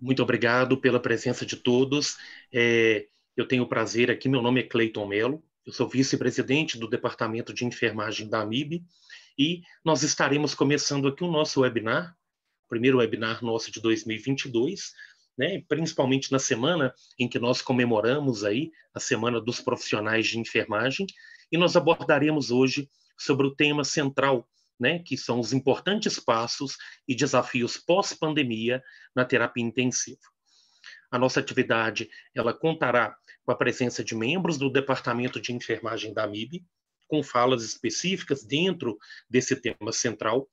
Muito obrigado pela presença de todos. Eu tenho o prazer aqui, meu nome é Cleiton Melo, eu sou vice-presidente do Departamento de Enfermagem da AMIB e nós estaremos começando aqui o nosso webinar, o primeiro webinar nosso de 2022, né, principalmente na semana em que nós comemoramos aí a Semana dos Profissionais de Enfermagem, e nós abordaremos hoje sobre o tema central, né, que são os importantes passos e desafios pós-pandemia na terapia intensiva. A nossa atividade, ela contará com a presença de membros do Departamento de Enfermagem da AMIB, com falas específicas dentro desse tema central,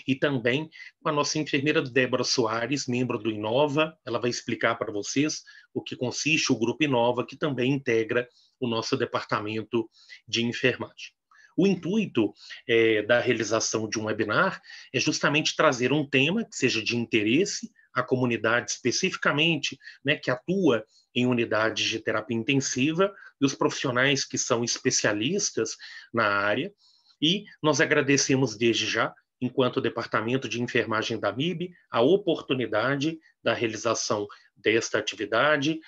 e também com a nossa enfermeira Débora Soares, membro do Inova. Ela vai explicar para vocês o que consiste o Grupo Inova, que também integra o nosso Departamento de Enfermagem. O intuito da realização de um webinar é justamente trazer um tema que seja de interesse à comunidade especificamente, né, que atua em unidades de terapia intensiva, e os profissionais que são especialistas na área. E nós agradecemos desde já, enquanto Departamento de Enfermagem da AMIB, a oportunidade da realização desta atividade.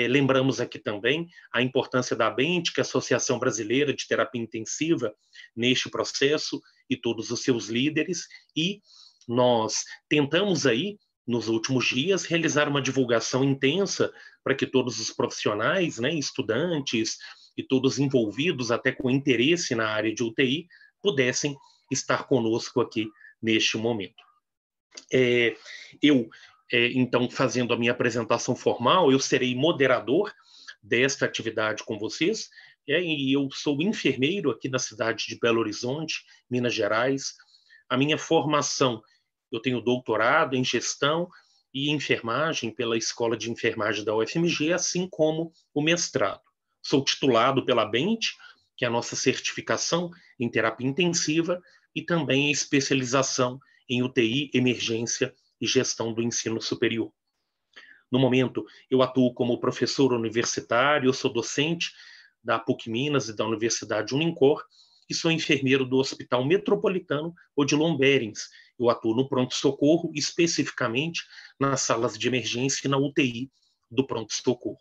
Lembramos aqui também a importância da ABENT, que é a Associação Brasileira de Terapia Intensiva, neste processo, e todos os seus líderes, e nós tentamos aí, nos últimos dias, realizar uma divulgação intensa para que todos os profissionais, né, estudantes e todos envolvidos, até com interesse na área de UTI, pudessem estar conosco aqui neste momento. Então, fazendo a minha apresentação formal, eu serei moderador desta atividade com vocês, e eu sou enfermeiro aqui na cidade de Belo Horizonte, Minas Gerais. A minha formação, eu tenho doutorado em gestão e enfermagem pela Escola de Enfermagem da UFMG, assim como o mestrado. Sou titulado pela BENT, que é a nossa certificação em terapia intensiva, e também a especialização em UTI, emergência e gestão do ensino superior. No momento, eu atuo como professor universitário, eu sou docente da PUC Minas e da Universidade Unicor, e sou enfermeiro do Hospital Metropolitano Odilon Berens. Eu atuo no pronto-socorro, especificamente nas salas de emergência e na UTI do pronto-socorro.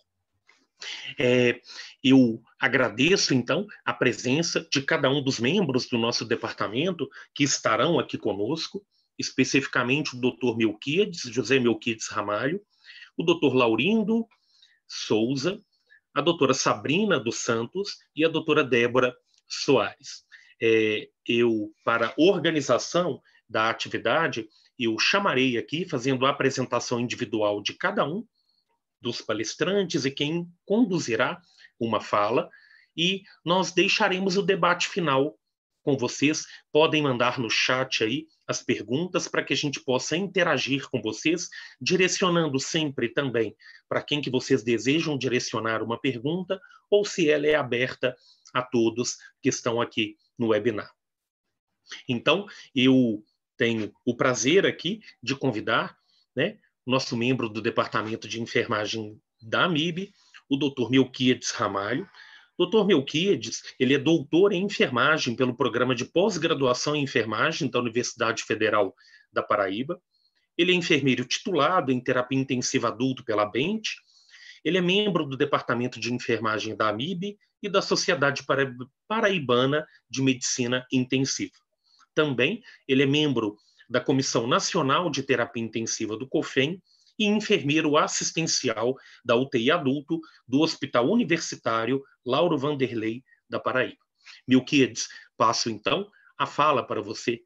Eu agradeço, então, a presença de cada um dos membros do nosso departamento que estarão aqui conosco, especificamente o Dr. José Melquiades Ramalho, o Dr. Laurindo Souza, a doutora Sabrina dos Santos e a doutora Débora Soares. Para a organização da atividade, eu chamarei aqui, fazendo a apresentação individual de cada um dos palestrantes e quem conduzirá uma fala, e nós deixaremos o debate final com vocês. Podem mandar no chat aí as perguntas para que a gente possa interagir com vocês, direcionando sempre também para quem que vocês desejam direcionar uma pergunta, ou se ela é aberta a todos que estão aqui no webinar. Então, eu tenho o prazer aqui de convidar, né, nosso membro do Departamento de Enfermagem da AMIB, o Dr. Melquiades Ramalho. Dr. Melquiades, ele é doutor em enfermagem pelo Programa de Pós-Graduação em Enfermagem da Universidade Federal da Paraíba. Ele é enfermeiro titulado em Terapia Intensiva Adulto pela BENT. Ele é membro do Departamento de Enfermagem da AMIB e da Sociedade Paraibana de Medicina Intensiva. Também ele é membro da Comissão Nacional de Terapia Intensiva do COFEM e enfermeiro assistencial da UTI Adulto do Hospital Universitário Lauro Vanderlei da Paraíba. Melquiades, passo então a fala para você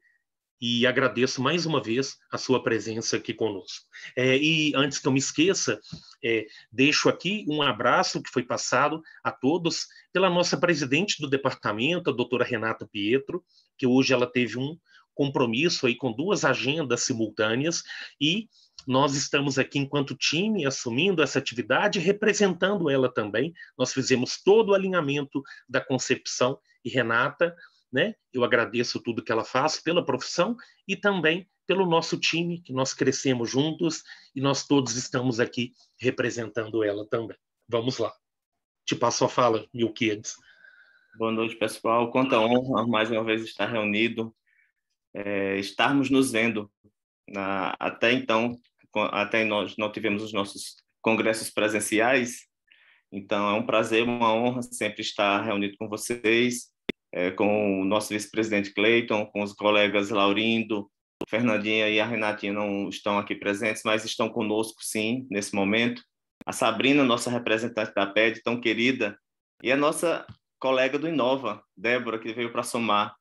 e agradeço mais uma vez a sua presença aqui conosco. E antes que eu me esqueça, deixo aqui um abraço que foi passado a todos pela nossa presidente do departamento, a doutora Renata Pietro, que hoje ela teve um compromisso aí com 2 agendas simultâneas, e nós estamos aqui enquanto time assumindo essa atividade, representando ela também. Nós fizemos todo o alinhamento da concepção, e Renata, né, eu agradeço tudo que ela faz pela profissão e também pelo nosso time, que nós crescemos juntos e nós todos estamos aqui representando ela também. Vamos lá. Te passo a fala, Melquiades. Boa noite, pessoal. Quanta honra mais uma vez estar reunido, estarmos nos vendo. Até então, até nós não tivemos os nossos congressos presenciais. Então, é um prazer, uma honra sempre estar reunido com vocês, com o nosso vice-presidente Cleiton, com os colegas Laurindo, Fernandinha e a Renatinha não estão aqui presentes, mas estão conosco, sim, nesse momento. A Sabrina, nossa representante da PED, tão querida, e a nossa colega do Inova, Débora, que veio para somar.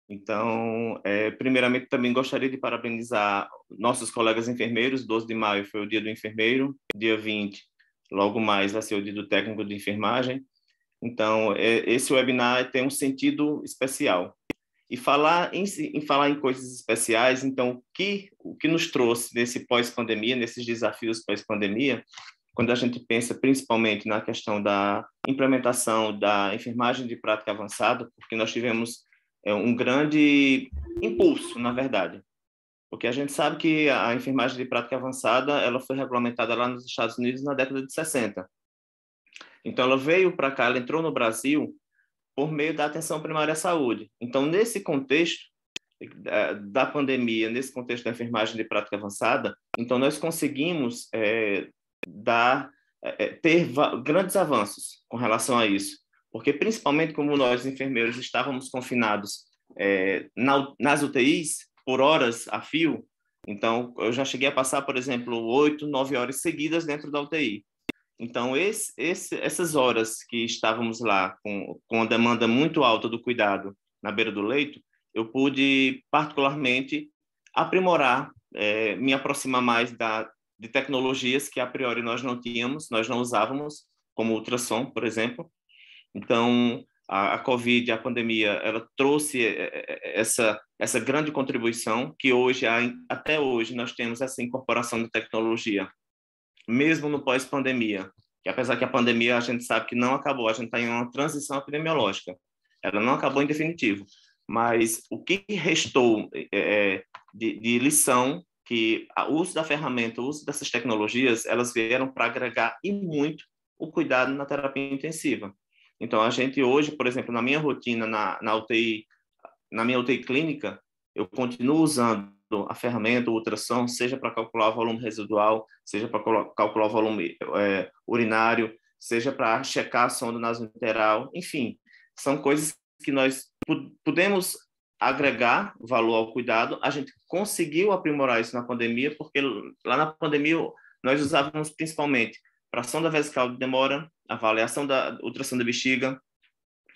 Então, primeiramente, também gostaria de parabenizar nossos colegas enfermeiros. 12 de maio foi o dia do enfermeiro, dia 20, logo mais, vai ser o dia do técnico de enfermagem. Então, esse webinar tem um sentido especial. E falar em coisas especiais, então, o que nos trouxe nesse pós-pandemia, nesses desafios pós-pandemia, quando a gente pensa principalmente na questão da implementação da enfermagem de prática avançada, porque nós tivemos um grande impulso, na verdade, porque a gente sabe que a enfermagem de prática avançada ela foi regulamentada lá nos Estados Unidos na década de 60. Então, ela veio para cá, ela entrou no Brasil por meio da atenção primária à saúde. Então, nesse contexto da pandemia, nesse contexto da enfermagem de prática avançada, então nós conseguimos ter grandes avanços com relação a isso, porque principalmente como nós enfermeiros estávamos confinados nas UTIs por horas a fio, então eu já cheguei a passar, por exemplo, 8, 9 horas seguidas dentro da UTI. Então, essas horas que estávamos lá com a demanda muito alta do cuidado na beira do leito, eu pude, particularmente, aprimorar, me aproximar mais de tecnologias que, a priori, nós não tínhamos, nós não usávamos, como ultrassom, por exemplo. Então, a Covid, a pandemia, ela trouxe essa grande contribuição que hoje, até hoje, nós temos essa incorporação de tecnologia, mesmo no pós-pandemia, que apesar que a pandemia a gente sabe que não acabou, a gente está em uma transição epidemiológica, ela não acabou em definitivo, mas o que restou de lição, que o uso da ferramenta, o uso dessas tecnologias, elas vieram para agregar e muito o cuidado na terapia intensiva. Então, a gente hoje, por exemplo, na minha rotina, na UTI, na minha UTI clínica, eu continuo usando a ferramenta, o ultrassom, seja para calcular o volume residual, seja para calcular o volume urinário, seja para checar a sonda nasointeral, enfim, são coisas que nós podemos agregar valor ao cuidado. A gente conseguiu aprimorar isso na pandemia, porque lá na pandemia nós usávamos principalmente para sonda vesical de demora, avaliação da ultrassom da bexiga,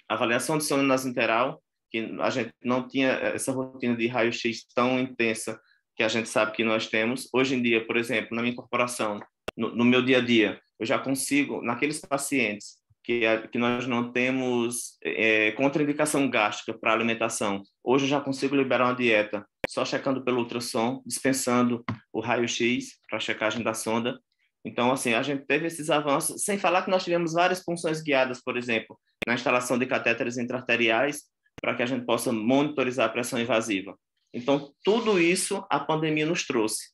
avaliação de sonda nasointeral, que a gente não tinha essa rotina de raio-x tão intensa que a gente sabe que nós temos. Hoje em dia, por exemplo, na minha incorporação, no meu dia a dia, eu já consigo, naqueles pacientes que nós não temos contraindicação gástrica para alimentação, hoje eu já consigo liberar uma dieta só checando pelo ultrassom, dispensando o raio-x para a checagem da sonda. Então, assim, a gente teve esses avanços, sem falar que nós tivemos várias punções guiadas, por exemplo, na instalação de catéteres intra-arteriais, para que a gente possa monitorizar a pressão invasiva. Então, tudo isso a pandemia nos trouxe.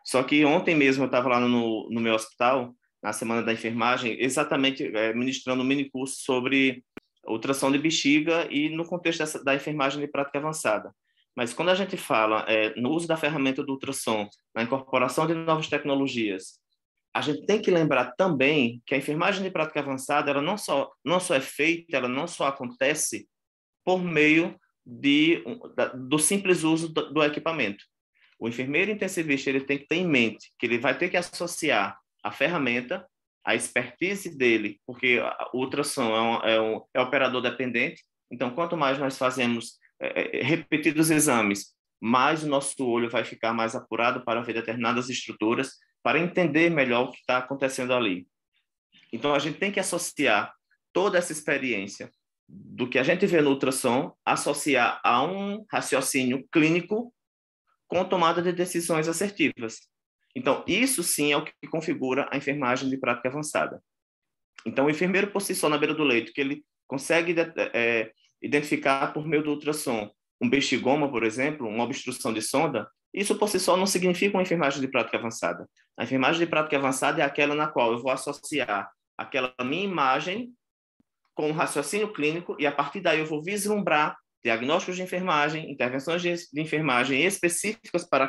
Só que ontem mesmo eu estava lá no meu hospital, na Semana da Enfermagem, exatamente ministrando um mini curso sobre ultrassom de bexiga e no contexto da enfermagem de prática avançada. Mas quando a gente fala no uso da ferramenta do ultrassom, na incorporação de novas tecnologias, a gente tem que lembrar também que a enfermagem de prática avançada ela não só é feita, ela não só acontece por meio do simples uso do equipamento. O enfermeiro intensivista ele tem que ter em mente que ele vai ter que associar a ferramenta, a expertise dele, porque o ultrassom é operador dependente, então quanto mais nós fazemos repetidos exames, mais o nosso olho vai ficar mais apurado para ver determinadas estruturas, para entender melhor o que está acontecendo ali. Então a gente tem que associar toda essa experiência do que a gente vê no ultrassom, associar a um raciocínio clínico com tomada de decisões assertivas. Então, isso sim é o que configura a enfermagem de prática avançada. Então, o enfermeiro por si só na beira do leito, que ele consegue identificar por meio do ultrassom um bexigoma, por exemplo, uma obstrução de sonda, isso por si só não significa uma enfermagem de prática avançada. A enfermagem de prática avançada é aquela na qual eu vou associar aquela minha imagem com um raciocínio clínico e, a partir daí, eu vou vislumbrar diagnósticos de enfermagem, intervenções de enfermagem específicas para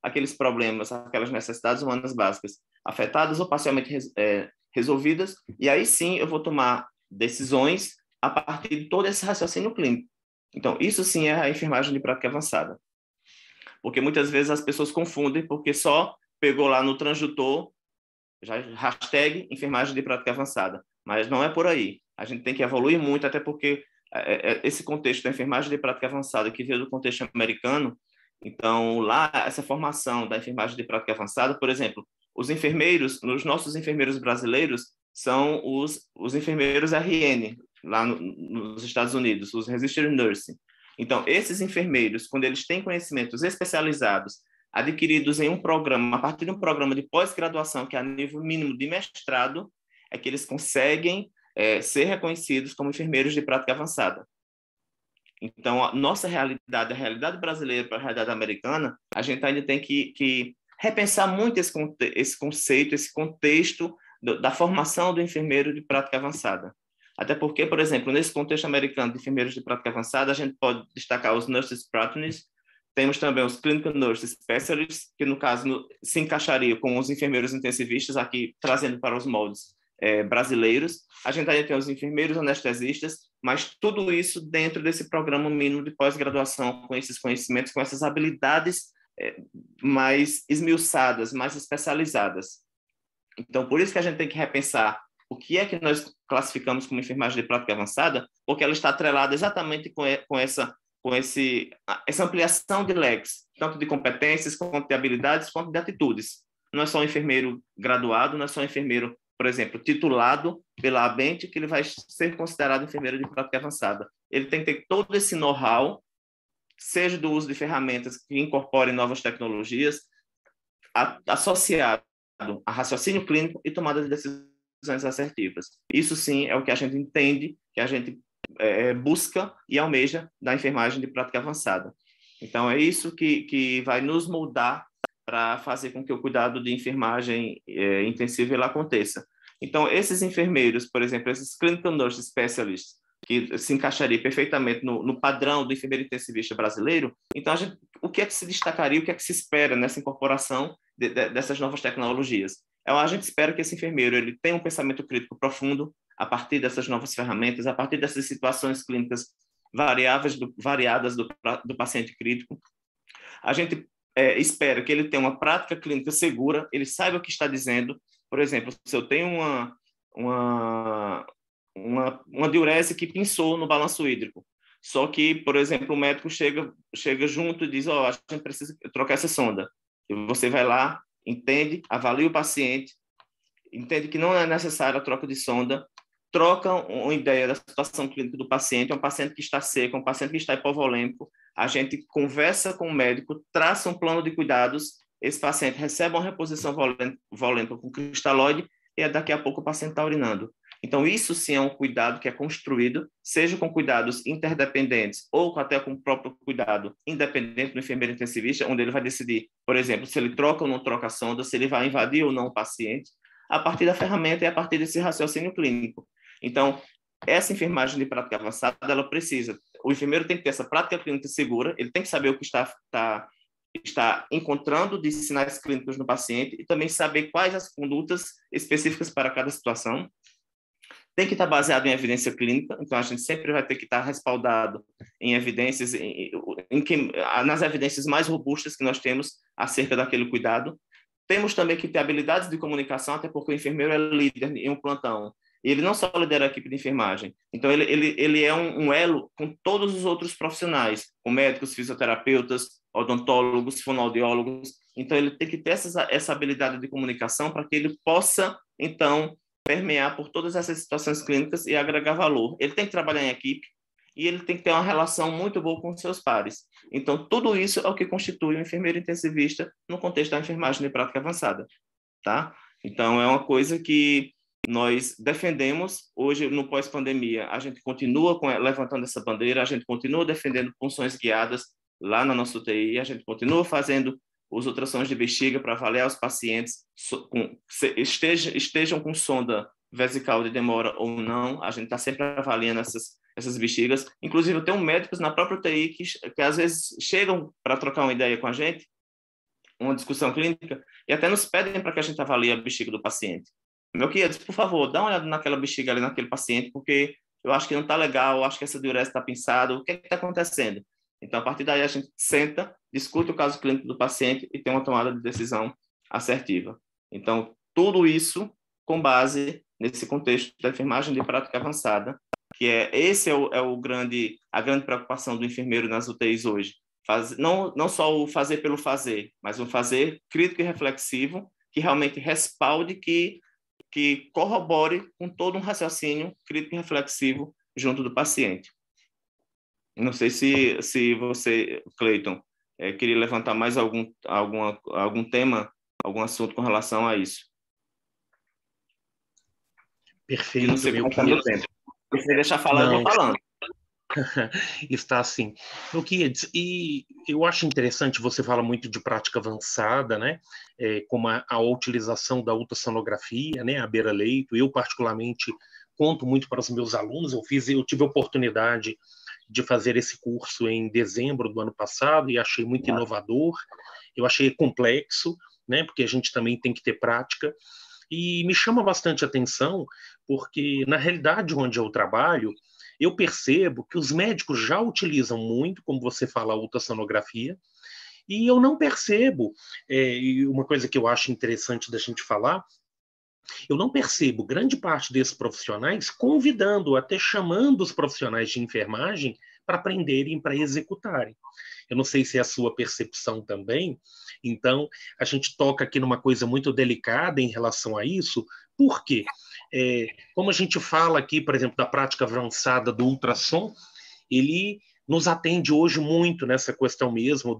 aqueles problemas, aquelas necessidades humanas básicas afetadas ou parcialmente resolvidas, e aí sim eu vou tomar decisões a partir de todo esse raciocínio clínico. Então, isso sim é a enfermagem de prática avançada. Porque muitas vezes as pessoas confundem, porque só pegou lá no transdutor, já hashtag enfermagem de prática avançada. Mas não é por aí. A gente tem que evoluir muito, até porque esse contexto da enfermagem de prática avançada, que veio do contexto americano, então lá, essa formação da enfermagem de prática avançada, por exemplo, os enfermeiros, os nossos enfermeiros brasileiros, são os enfermeiros RN, lá nos Estados Unidos, os Registered Nursing. Então, esses enfermeiros, quando eles têm conhecimentos especializados, adquiridos em um programa, a partir de um programa de pós-graduação, que é a nível mínimo de mestrado, é que eles conseguem ser reconhecidos como enfermeiros de prática avançada. Então, a nossa realidade, a realidade brasileira para a realidade americana, a gente ainda tem que repensar muito esse conceito, esse contexto da formação do enfermeiro de prática avançada. Até porque, por exemplo, nesse contexto americano de enfermeiros de prática avançada, a gente pode destacar os nurses practitioners, temos também os clinical nurses specialists, que no caso se encaixaria com os enfermeiros intensivistas, aqui trazendo para os moldes brasileiros. A gente ainda tem os enfermeiros anestesistas, mas tudo isso dentro desse programa mínimo de pós-graduação, com esses conhecimentos, com essas habilidades mais esmiuçadas, mais especializadas. Então, por isso que a gente tem que repensar o que é que nós classificamos como enfermagem de prática avançada, porque ela está atrelada exatamente com essa ampliação de leques, tanto de competências, quanto de habilidades, quanto de atitudes. Não é só um enfermeiro graduado, não é só um enfermeiro, por exemplo, titulado pela ABENT, que ele vai ser considerado enfermeiro de prática avançada. Ele tem que ter todo esse know-how, seja do uso de ferramentas que incorporem novas tecnologias, associado a raciocínio clínico e tomada de decisões assertivas. Isso sim é o que a gente entende, que a gente busca e almeja da enfermagem de prática avançada. Então, é isso que vai nos moldar para fazer com que o cuidado de enfermagem intensiva ele aconteça. Então, esses enfermeiros, por exemplo, esses clinical nurse specialists, que se encaixaria perfeitamente no padrão do enfermeiro intensivista brasileiro, então, o que é que se destacaria, o que é que se espera nessa incorporação dessas novas tecnologias? A gente espera que esse enfermeiro ele tenha um pensamento crítico profundo a partir dessas novas ferramentas, a partir dessas situações clínicas variadas do paciente crítico. A gente espera que ele tenha uma prática clínica segura, ele saiba o que está dizendo. Por exemplo, se eu tenho uma diurese que pinçou no balanço hídrico, só que, por exemplo, o médico chega junto e diz, a gente precisa trocar essa sonda. E você vai lá, entende, avalia o paciente, entende que não é necessária a troca de sonda, troca uma ideia da situação clínica do paciente, é um paciente que está seco, é um paciente que está hipovolêmico, a gente conversa com o médico, traça um plano de cuidados, esse paciente recebe uma reposição volêmica com cristalóide e daqui a pouco o paciente está urinando. Então, isso sim é um cuidado que é construído, seja com cuidados interdependentes ou até com o próprio cuidado independente do enfermeiro intensivista, onde ele vai decidir, por exemplo, se ele troca ou não troca a sonda, se ele vai invadir ou não o paciente, a partir da ferramenta e a partir desse raciocínio clínico. Então, essa enfermagem de prática avançada, ela precisa, o enfermeiro tem que ter essa prática clínica segura, ele tem que saber o que está encontrando de sinais clínicos no paciente e também saber quais as condutas específicas para cada situação. Tem que estar baseado em evidência clínica, então a gente sempre vai ter que estar respaldado em evidências, nas evidências mais robustas que nós temos acerca daquele cuidado. Temos também que ter habilidades de comunicação, até porque o enfermeiro é líder em um plantão. E ele não só lidera a equipe de enfermagem, então ele é um elo com todos os outros profissionais, com médicos, fisioterapeutas, odontólogos, fonoaudiólogos. Então ele tem que ter essa habilidade de comunicação para que ele possa, então, permear por todas essas situações clínicas e agregar valor. Ele tem que trabalhar em equipe e ele tem que ter uma relação muito boa com os seus pares. Então, tudo isso é o que constitui um enfermeiro intensivista no contexto da enfermagem de prática avançada, tá? Então, é uma coisa que nós defendemos. Hoje, no pós-pandemia, a gente continua levantando essa bandeira, a gente continua defendendo funções guiadas lá na nossa UTI, a gente continua fazendo os ultrassons de bexiga para avaliar os pacientes, estejam com sonda vesical de demora ou não, a gente está sempre avaliando essas bexigas. Inclusive, eu tenho médicos na própria UTI que às vezes chegam para trocar uma ideia com a gente uma discussão clínica e até nos pedem para que a gente avalie a bexiga do paciente. Meu querido, por favor, dá uma olhada naquela bexiga ali, naquele paciente, porque eu acho que não está legal, eu acho que essa diurese está pinçada, o que é que está acontecendo? Então, a partir daí, a gente senta, discute o caso clínico do paciente e tem uma tomada de decisão assertiva. Então, tudo isso com base nesse contexto da enfermagem de prática avançada, que esse a grande preocupação do enfermeiro nas UTIs hoje. Não só o fazer pelo fazer, mas um fazer crítico e reflexivo que realmente respalde, que corrobore com todo um raciocínio crítico e reflexivo junto do paciente. Não sei se você, Cleiton, queria levantar mais algum tema, algum assunto com relação a isso. Perfeito, Que não sei meu como está meu querido. tempo. Se você deixar falar, eu vou falando. Está assim. Meu querido, e eu acho interessante, você fala muito de prática avançada, né? Como a utilização da ultrassonografia, né? A beira-leito. Eu, particularmente, conto muito para os meus alunos. Eu tive a oportunidade de fazer esse curso em dezembro do ano passado e achei muito inovador. Eu achei complexo, né? Porque a gente também tem que ter prática. E me chama bastante atenção, porque na realidade onde eu trabalho, eu percebo que os médicos já utilizam muito, como você fala, a ultrassonografia, e eu não percebo, e uma coisa que eu acho interessante da gente falar, eu não percebo grande parte desses profissionais convidando, até chamando os profissionais de enfermagem para aprenderem, para executarem. Eu não sei se é a sua percepção também. Então, a gente toca aqui numa coisa muito delicada em relação a isso. Por quê? Como a gente fala aqui, por exemplo, da prática avançada do ultrassom, ele nos atende hoje muito nessa questão mesmo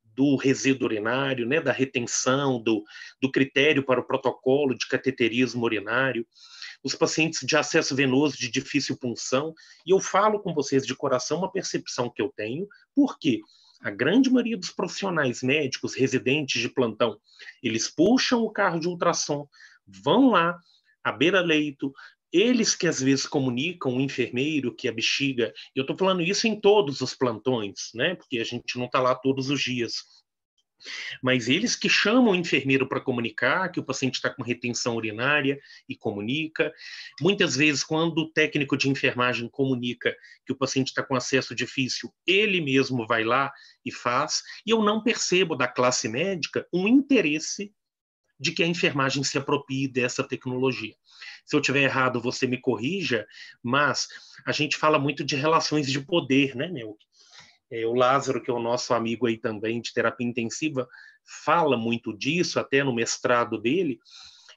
do resíduo urinário, né, da retenção, do critério para o protocolo de cateterismo urinário, os pacientes de acesso venoso de difícil punção, e eu falo com vocês de coração uma percepção que eu tenho, porque a grande maioria dos profissionais médicos, residentes de plantão, eles puxam o carro de ultrassom, vão lá, à beira-leito, eles que às vezes comunicam o enfermeiro que a bexiga, eu estou falando isso em todos os plantões, né? Porque a gente não está lá todos os dias. Mas eles que chamam o enfermeiro para comunicar que o paciente está com retenção urinária e comunica. Muitas vezes, quando o técnico de enfermagem comunica que o paciente está com acesso difícil, ele mesmo vai lá e faz. E eu não percebo da classe médica um interesse de que a enfermagem se aproprie dessa tecnologia. Se eu tiver errado, você me corrija, mas a gente fala muito de relações de poder, né, meu? O Lázaro, que é o nosso amigo aí também de terapia intensiva, fala muito disso, até no mestrado dele,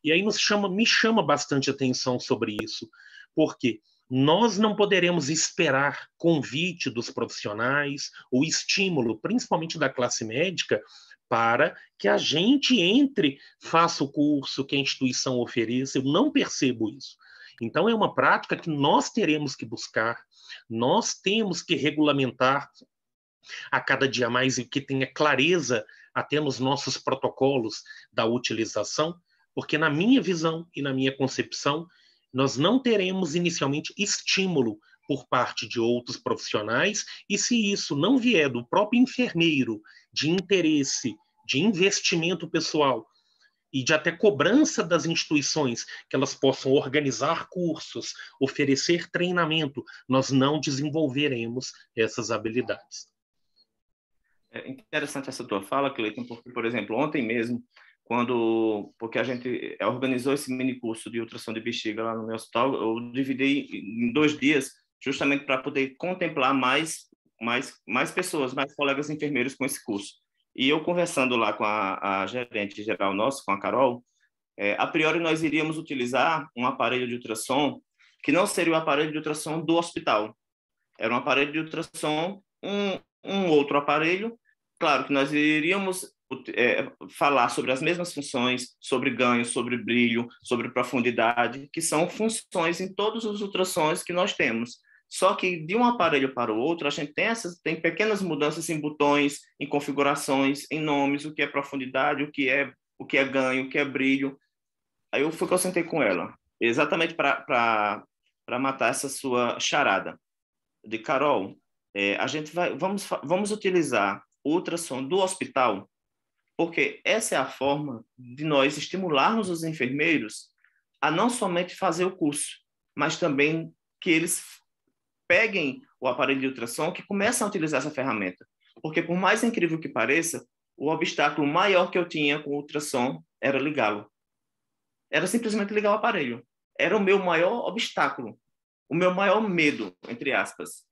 e aí me chama bastante atenção sobre isso, porque nós não poderemos esperar convite dos profissionais, ou estímulo, principalmente da classe médica, para que a gente entre, faça o curso que a instituição ofereça. Eu não percebo isso. Então, é uma prática que nós teremos que buscar, nós temos que regulamentar a cada dia mais e que tenha clareza até nos nossos protocolos da utilização, porque na minha visão e na minha concepção, nós não teremos inicialmente estímulo por parte de outros profissionais, e se isso não vier do próprio enfermeiro, de interesse, de investimento pessoal, e de até cobrança das instituições, que elas possam organizar cursos, oferecer treinamento, nós não desenvolveremos essas habilidades. É interessante essa tua fala, Cleiton, porque, por exemplo, ontem mesmo, porque a gente organizou esse mini curso de ultrassom de bexiga lá no meu hospital, eu dividi em 2 dias, justamente para poder contemplar mais pessoas, mais colegas enfermeiros com esse curso. E eu conversando lá com a gerente geral nossa, com a Carol, a priori nós iríamos utilizar um aparelho de ultrassom que não seria o aparelho de ultrassom do hospital. Era um aparelho de ultrassom, um outro aparelho. Claro que nós iríamos falar sobre as mesmas funções, sobre ganho, sobre brilho, sobre profundidade, que são funções em todos os ultrassons que nós temos. Só que de um aparelho para o outro, a gente tem pequenas mudanças em botões, em configurações, em nomes, o que é profundidade, o que é ganho, o que é brilho. Aí eu fui que eu sentei com ela, exatamente para matar essa sua charada. De Carol, vamos utilizar o ultrassom do hospital, porque essa é a forma de nós estimularmos os enfermeiros a não somente fazer o curso, mas também que eles peguem o aparelho de ultrassom, que começam a utilizar essa ferramenta. Porque, por mais incrível que pareça, o obstáculo maior que eu tinha com o ultrassom era ligá-lo. Era simplesmente ligar o aparelho. Era o meu maior obstáculo, o meu maior medo, entre aspas.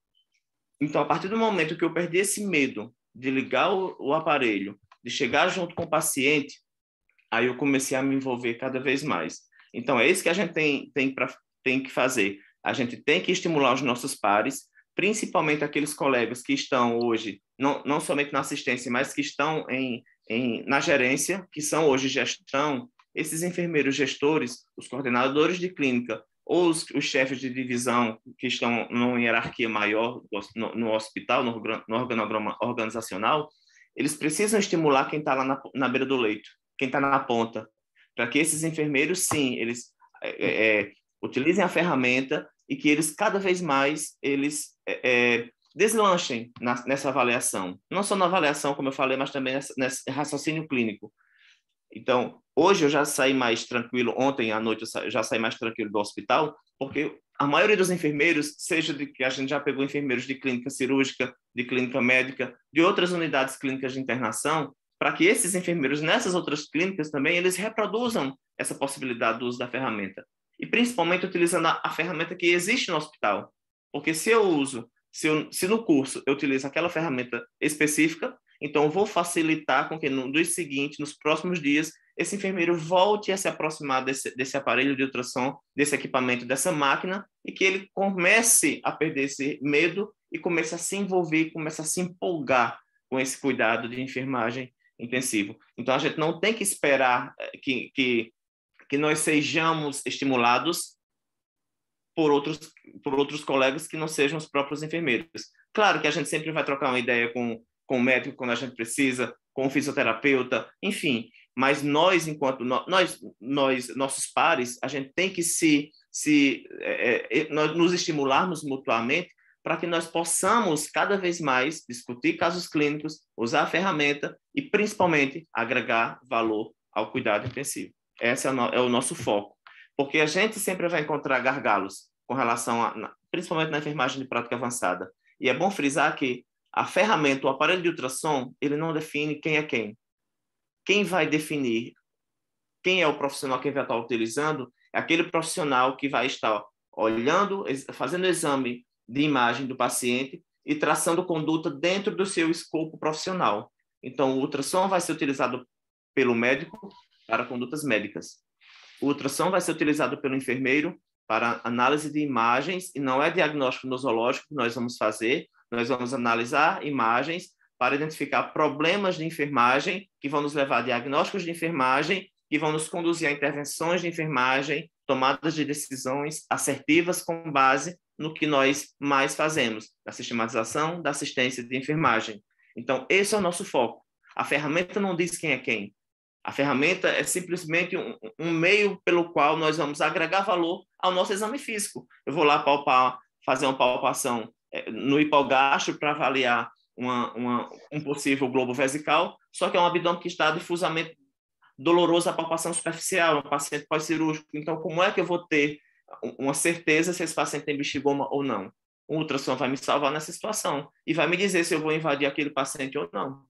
Então, a partir do momento que eu perdi esse medo de ligar o aparelho, de chegar junto com o paciente, aí eu comecei a me envolver cada vez mais. Então, é isso que a gente tem que fazer. A gente tem que estimular os nossos pares, principalmente aqueles colegas que estão hoje, não somente na assistência, mas que estão na gerência, que são hoje gestão, esses enfermeiros gestores, os coordenadores de clínica, ou os chefes de divisão que estão numa hierarquia maior no hospital, no organograma organizacional, eles precisam estimular quem está lá na beira do leito, quem está na ponta, para que esses enfermeiros, sim, eles utilizem a ferramenta e que eles, cada vez mais, eles deslanchem nessa avaliação. Não só na avaliação, como eu falei, mas também nesse raciocínio clínico. Então, hoje eu já saí mais tranquilo, ontem à noite eu já saí mais tranquilo do hospital, porque a maioria dos enfermeiros, seja de que a gente já pegou enfermeiros de clínica cirúrgica, de clínica médica, de outras unidades clínicas de internação, para que esses enfermeiros nessas outras clínicas também, eles reproduzam essa possibilidade do uso da ferramenta. E principalmente utilizando a ferramenta que existe no hospital. Porque se no curso eu utilizo aquela ferramenta específica, então eu vou facilitar com que no dia seguinte, nos próximos dias, esse enfermeiro volte a se aproximar desse aparelho de ultrassom, desse equipamento, dessa máquina, e que ele comece a perder esse medo e comece a se envolver, comece a se empolgar com esse cuidado de enfermagem intensivo. Então, a gente não tem que esperar que nós sejamos estimulados por outros colegas que não sejam os próprios enfermeiros. Claro que a gente sempre vai trocar uma ideia com o médico quando a gente precisa, com o fisioterapeuta, enfim. Mas nós, enquanto nossos pares, a gente tem que nos estimularmos mutuamente para que nós possamos cada vez mais discutir casos clínicos, usar a ferramenta e, principalmente, agregar valor ao cuidado intensivo. Esse é o nosso foco. Porque a gente sempre vai encontrar gargalos com relação principalmente na enfermagem de prática avançada. E é bom frisar que a ferramenta, o aparelho de ultrassom, ele não define quem é quem. Quem vai definir quem é o profissional que vai estar utilizando é aquele profissional que vai estar olhando, fazendo o exame de imagem do paciente e traçando conduta dentro do seu escopo profissional. Então, o ultrassom vai ser utilizado pelo médico para condutas médicas. O ultrassom vai ser utilizado pelo enfermeiro para análise de imagens, e não é diagnóstico nosológico que nós vamos fazer, nós vamos analisar imagens para identificar problemas de enfermagem que vão nos levar a diagnósticos de enfermagem, que vão nos conduzir a intervenções de enfermagem, tomadas de decisões assertivas com base no que nós mais fazemos, da sistematização, da assistência de enfermagem. Então, esse é o nosso foco. A ferramenta não diz quem é quem. A ferramenta é simplesmente um meio pelo qual nós vamos agregar valor ao nosso exame físico. Eu vou lá fazer uma palpação no hipogastro para avaliar um possível globo vesical, só que é um abdômen que está difusamente doloroso, a palpação superficial, um paciente pós-cirúrgico. Então, como é que eu vou ter uma certeza se esse paciente tem bexigoma ou não? O ultrassom vai me salvar nessa situação e vai me dizer se eu vou invadir aquele paciente ou não.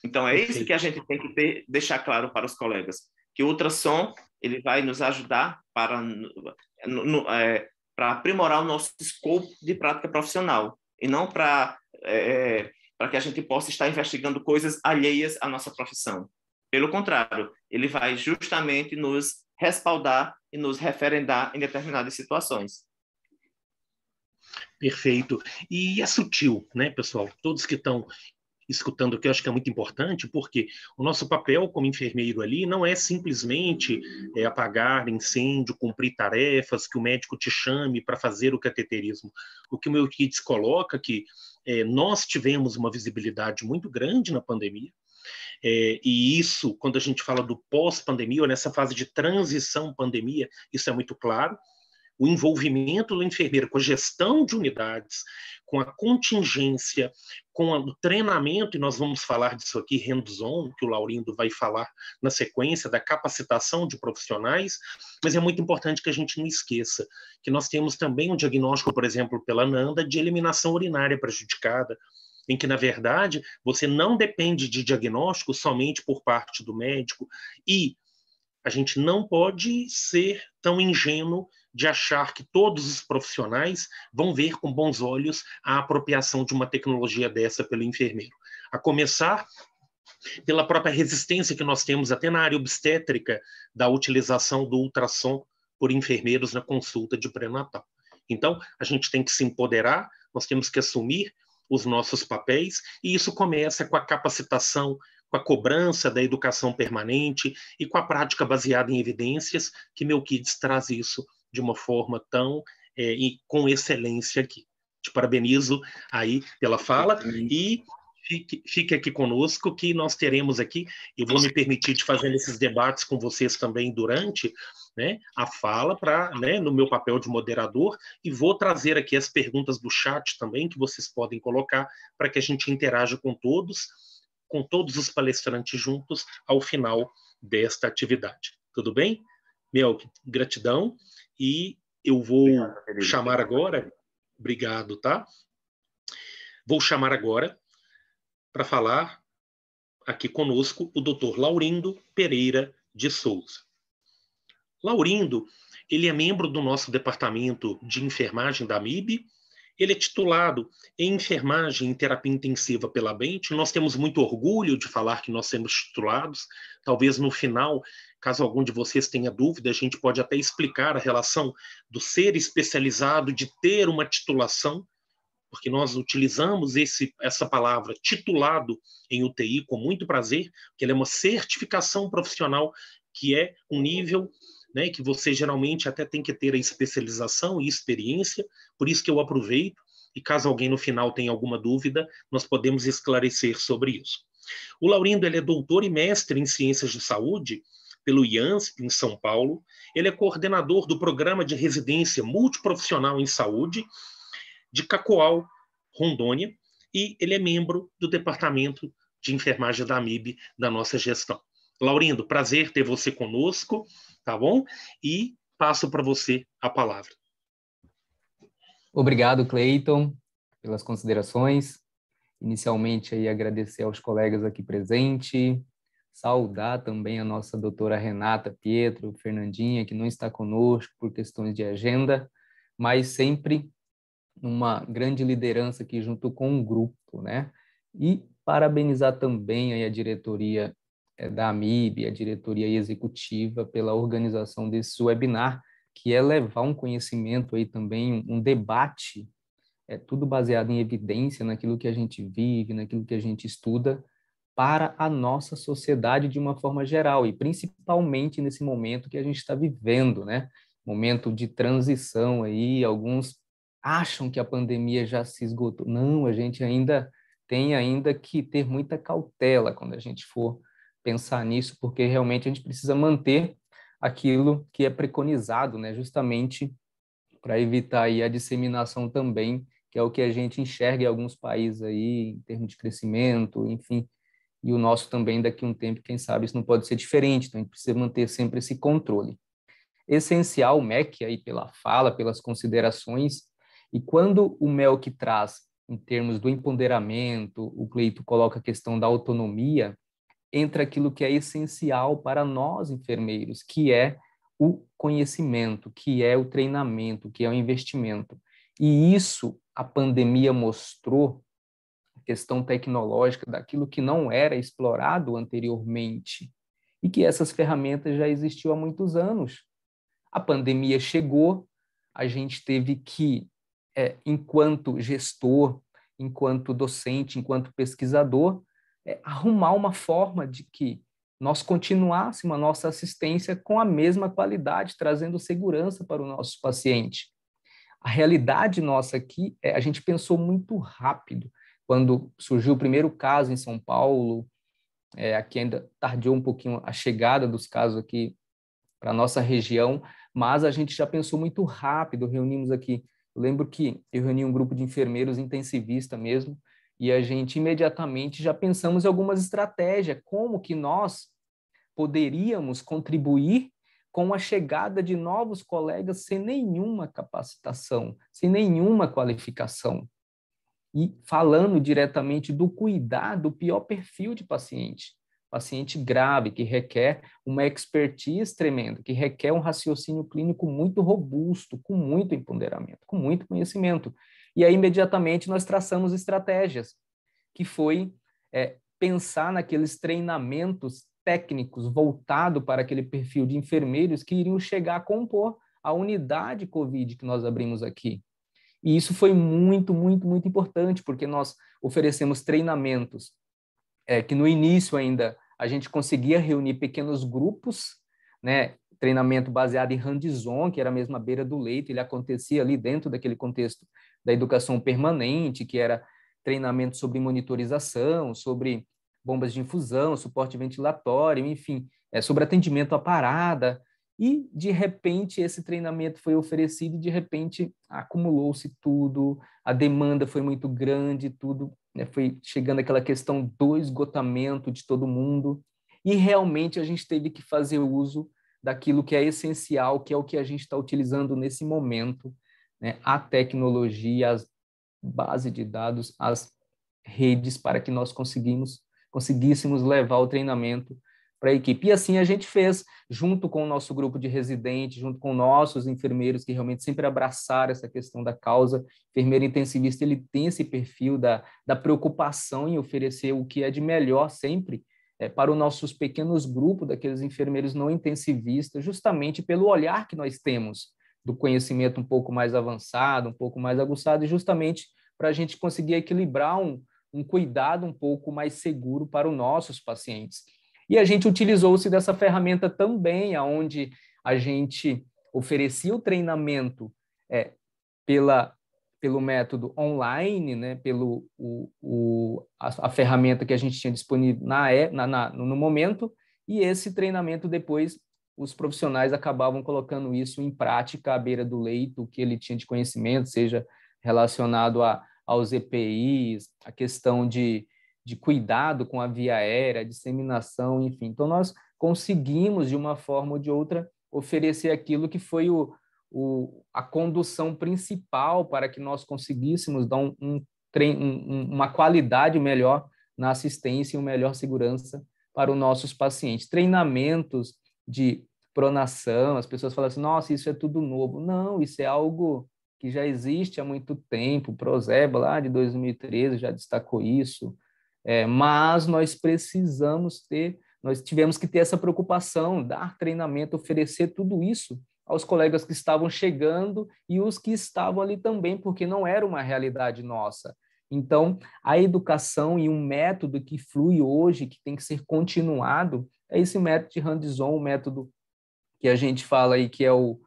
Então, é isso que a gente tem que deixar claro para os colegas, que o ultrassom ele vai nos ajudar para aprimorar o nosso escopo de prática profissional, e não para que a gente possa estar investigando coisas alheias à nossa profissão. Pelo contrário, ele vai justamente nos respaldar e nos referendar em determinadas situações. Perfeito. E é sutil, né, pessoal? Todos que estão escutando aqui, eu acho que é muito importante, porque o nosso papel como enfermeiro ali não é simplesmente apagar incêndio, cumprir tarefas, que o médico te chame para fazer o cateterismo. O que o meu Kids coloca que nós tivemos uma visibilidade muito grande na pandemia, e isso, quando a gente fala do pós-pandemia, ou nessa fase de transição pandemia, isso é muito claro, o envolvimento do enfermeiro com a gestão de unidades, com a contingência, com o treinamento, e nós vamos falar disso aqui, hands-on, que o Laurindo vai falar na sequência, da capacitação de profissionais, mas é muito importante que a gente não esqueça que nós temos também um diagnóstico, por exemplo, pela NANDA, de eliminação urinária prejudicada, em que, na verdade, você não depende de diagnóstico somente por parte do médico, e a gente não pode ser tão ingênuo de achar que todos os profissionais vão ver com bons olhos a apropriação de uma tecnologia dessa pelo enfermeiro. A começar pela própria resistência que nós temos até na área obstétrica da utilização do ultrassom por enfermeiros na consulta de pré-natal. Então, a gente tem que se empoderar, nós temos que assumir os nossos papéis, e isso começa com a capacitação, com a cobrança da educação permanente e com a prática baseada em evidências, que Melquiades traz isso de uma forma tão e com excelência aqui. Te parabenizo aí pela fala e fique aqui conosco, que nós teremos aqui, e vou me permitir de fazer esses debates com vocês também durante, né, a fala, né, no meu papel de moderador, e vou trazer aqui as perguntas do chat também, que vocês podem colocar, para que a gente interaja com todos os palestrantes juntos ao final desta atividade. Tudo bem? Gratidão, e eu vou chamar agora, obrigado, tá? Vou chamar agora para falar aqui conosco o Dr. Laurindo Pereira de Souza. Laurindo, ele é membro do nosso departamento de enfermagem da AMIB, ele é titulado em enfermagem em terapia intensiva pela Bente. Nós temos muito orgulho de falar que nós somos titulados. Talvez no final, caso algum de vocês tenha dúvida, a gente pode até explicar a relação do ser especializado, de ter uma titulação, porque nós utilizamos essa palavra titulado em UTI com muito prazer, que ela é uma certificação profissional, que é um nível, né, que você geralmente até tem que ter a especialização e experiência, por isso que eu aproveito, e caso alguém no final tenha alguma dúvida, nós podemos esclarecer sobre isso. O Laurindo, ele é doutor e mestre em Ciências de Saúde pelo IANSP, em São Paulo, ele é coordenador do Programa de Residência Multiprofissional em Saúde de Cacoal, Rondônia, e ele é membro do Departamento de Enfermagem da AMIB, da nossa gestão. Laurindo, prazer ter você conosco, tá bom? E passo para você a palavra. Obrigado, Cleiton, pelas considerações. Inicialmente, aí, agradecer aos colegas aqui presentes, saudar também a nossa doutora Renata Pietro, Fernandinha, que não está conosco por questões de agenda, mas sempre uma grande liderança aqui junto com o grupo, né? E parabenizar também aí a diretoria da AMIB, a diretoria executiva, pela organização desse webinar, que é levar um conhecimento aí também, um debate, tudo baseado em evidência, naquilo que a gente vive, naquilo que a gente estuda, para a nossa sociedade de uma forma geral, e principalmente nesse momento que a gente está vivendo, né? Momento de transição aí, alguns acham que a pandemia já se esgotou. Não, a gente tem que ter muita cautela quando a gente for pensar nisso, porque realmente a gente precisa manter aquilo que é preconizado, né? Justamente para evitar aí a disseminação também, que é o que a gente enxerga em alguns países aí, em termos de crescimento, enfim, e o nosso também daqui a um tempo, quem sabe isso não pode ser diferente, então a gente precisa manter sempre esse controle. Essencial o MEC aí pela fala, pelas considerações, e quando o MEC traz em termos do empoderamento, o Cleito coloca a questão da autonomia, entra aquilo que é essencial para nós enfermeiros, que é o conhecimento, que é o treinamento, que é o investimento. E isso a pandemia mostrou, a questão tecnológica daquilo que não era explorado anteriormente, e que essas ferramentas já existiam há muitos anos. A pandemia chegou, a gente teve que, enquanto gestor, enquanto docente, enquanto pesquisador, arrumar uma forma de que nós continuássemos a nossa assistência com a mesma qualidade, trazendo segurança para o nosso paciente. A realidade nossa aqui, a gente pensou muito rápido. Quando surgiu o primeiro caso em São Paulo, aqui ainda tardiou um pouquinho a chegada dos casos aqui para a nossa região, mas a gente já pensou muito rápido, reunimos aqui, eu lembro que eu reuni um grupo de enfermeiros intensivista mesmo, e a gente imediatamente já pensamos em algumas estratégias, como que nós poderíamos contribuir com a chegada de novos colegas sem nenhuma capacitação, sem nenhuma qualificação. E falando diretamente do cuidar do pior perfil de paciente grave, que requer uma expertise tremenda, que requer um raciocínio clínico muito robusto, com muito empoderamento, com muito conhecimento. E aí, imediatamente, nós traçamos estratégias, que foi pensar naqueles treinamentos técnicos voltados para aquele perfil de enfermeiros que iriam chegar a compor a unidade COVID que nós abrimos aqui. E isso foi muito, muito, muito importante, porque nós oferecemos treinamentos que no início ainda a gente conseguia reunir pequenos grupos, né? Treinamento baseado em hands-on, que era mesmo à beira do leito, ele acontecia ali dentro daquele contexto da educação permanente, que era treinamento sobre monitorização, sobre bombas de infusão, suporte ventilatório, enfim, sobre atendimento à parada. E, de repente, esse treinamento foi oferecido e, de repente, acumulou-se tudo, a demanda foi muito grande, tudo, né, foi chegando aquela questão do esgotamento de todo mundo, e realmente a gente teve que fazer uso daquilo que é essencial, que é o que a gente está utilizando nesse momento, né, a tecnologia, as bases de dados, as redes, para que nós conseguíssemos levar o treinamento para a equipe. E assim a gente fez, junto com o nosso grupo de residentes, junto com nossos enfermeiros, que realmente sempre abraçaram essa questão da causa. Enfermeiro intensivista, ele tem esse perfil da preocupação em oferecer o que é de melhor sempre para os nossos pequenos grupos daqueles enfermeiros não intensivistas, justamente pelo olhar que nós temos do conhecimento um pouco mais avançado, um pouco mais aguçado, e justamente para a gente conseguir equilibrar um cuidado um pouco mais seguro para os nossos pacientes. E a gente utilizou-se dessa ferramenta também, onde a gente oferecia o treinamento pelo método online, né, a ferramenta que a gente tinha disponível no momento, e esse treinamento depois os profissionais acabavam colocando isso em prática à beira do leito, o que ele tinha de conhecimento, seja relacionado aos EPIs, a questão de cuidado com a via aérea, disseminação, enfim. Então, nós conseguimos, de uma forma ou de outra, oferecer aquilo que foi a condução principal para que nós conseguíssemos dar uma qualidade melhor na assistência e uma melhor segurança para os nossos pacientes. Treinamentos de pronação, as pessoas falam assim, nossa, isso é tudo novo. Não, isso é algo que já existe há muito tempo, o Prozeba, lá de 2013, já destacou isso, mas nós tivemos que ter essa preocupação, dar treinamento, oferecer tudo isso aos colegas que estavam chegando e os que estavam ali também, porque não era uma realidade nossa. Então, a educação e um método que flui hoje, que tem que ser continuado, é esse método de hands-on, o método que a gente fala aí, que é o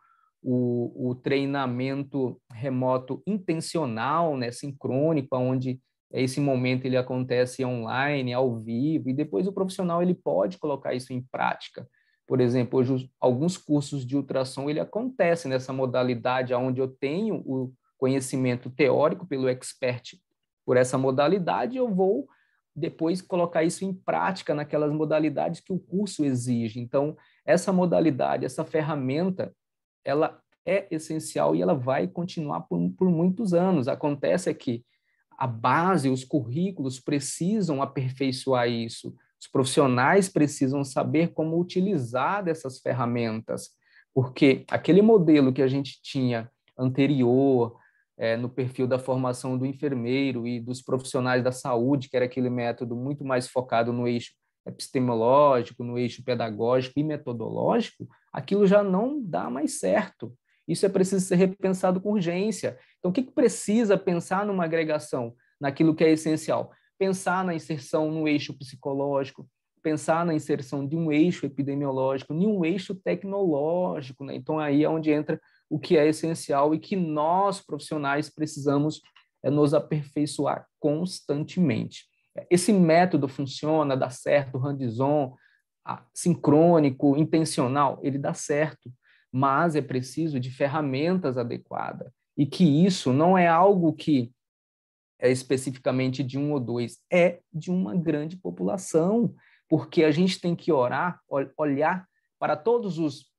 treinamento remoto intencional, né, sincrônico, onde esse momento ele acontece online, ao vivo, e depois o profissional ele pode colocar isso em prática. Por exemplo, hoje alguns cursos de ultrassom ele acontecem nessa modalidade onde eu tenho o conhecimento teórico pelo expert por essa modalidade, eu vou depois colocar isso em prática naquelas modalidades que o curso exige. Então, essa modalidade, essa ferramenta, ela é essencial e ela vai continuar por muitos anos. Acontece que a base, os currículos precisam aperfeiçoar isso. Os profissionais precisam saber como utilizar dessas ferramentas, porque aquele modelo que a gente tinha anterior, no perfil da formação do enfermeiro e dos profissionais da saúde, que era aquele método muito mais focado no eixo epistemológico, no eixo pedagógico e metodológico, aquilo já não dá mais certo. Isso é preciso ser repensado com urgência. Então, o que precisa pensar numa agregação? Naquilo que é essencial. Pensar na inserção no eixo psicológico, pensar na inserção de um eixo epidemiológico, de um eixo tecnológico, né? Então, aí é onde entra o que é essencial e que nós, profissionais, precisamos nos aperfeiçoar constantemente. Esse método funciona, dá certo, hands-on, sincrônico, intencional, ele dá certo, mas é preciso de ferramentas adequadas, e que isso não é algo que é especificamente de um ou dois, é de uma grande população, porque a gente tem que olhar para todos os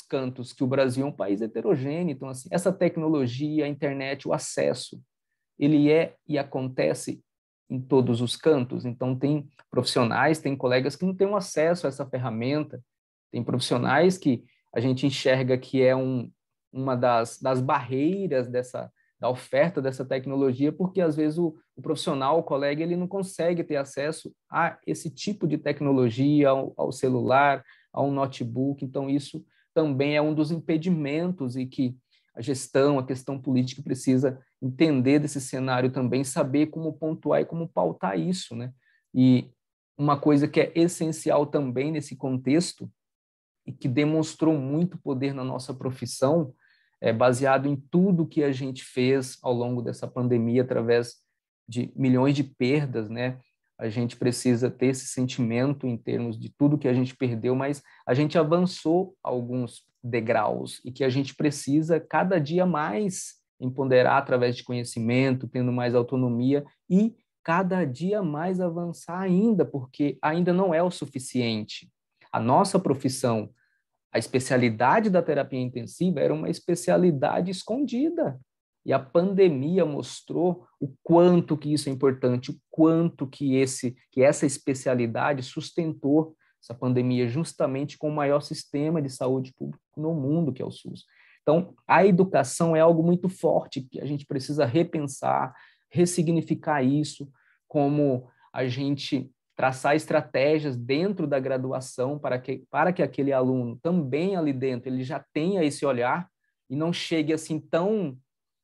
cantos, que o Brasil é um país heterogêneo. Então, assim, essa tecnologia, a internet, o acesso, ele é e acontece em todos os cantos. Então, tem profissionais, tem colegas que não têm acesso a essa ferramenta, tem profissionais que a gente enxerga que é uma das barreiras da oferta dessa tecnologia, porque às vezes o profissional, o colega, ele não consegue ter acesso a esse tipo de tecnologia, ao celular, ao notebook. Então, isso também é um dos impedimentos, e que a gestão, a questão política precisa entender desse cenário também, saber como pontuar e como pautar isso, né? E uma coisa que é essencial também nesse contexto, e que demonstrou muito poder na nossa profissão, baseado em tudo que a gente fez ao longo dessa pandemia, através de milhões de perdas, né? A gente precisa ter esse sentimento em termos de tudo que a gente perdeu, mas a gente avançou alguns degraus, e que a gente precisa cada dia mais empoderar através de conhecimento, tendo mais autonomia, e cada dia mais avançar ainda, porque ainda não é o suficiente. A nossa profissão, a especialidade da terapia intensiva, era uma especialidade escondida. E a pandemia mostrou o quanto que isso é importante, o quanto que essa especialidade sustentou essa pandemia, justamente com o maior sistema de saúde público no mundo, que é o SUS. Então, a educação é algo muito forte, que a gente precisa repensar, ressignificar isso, como a gente traçar estratégias dentro da graduação para que aquele aluno também ali dentro ele já tenha esse olhar e não chegue assim tão,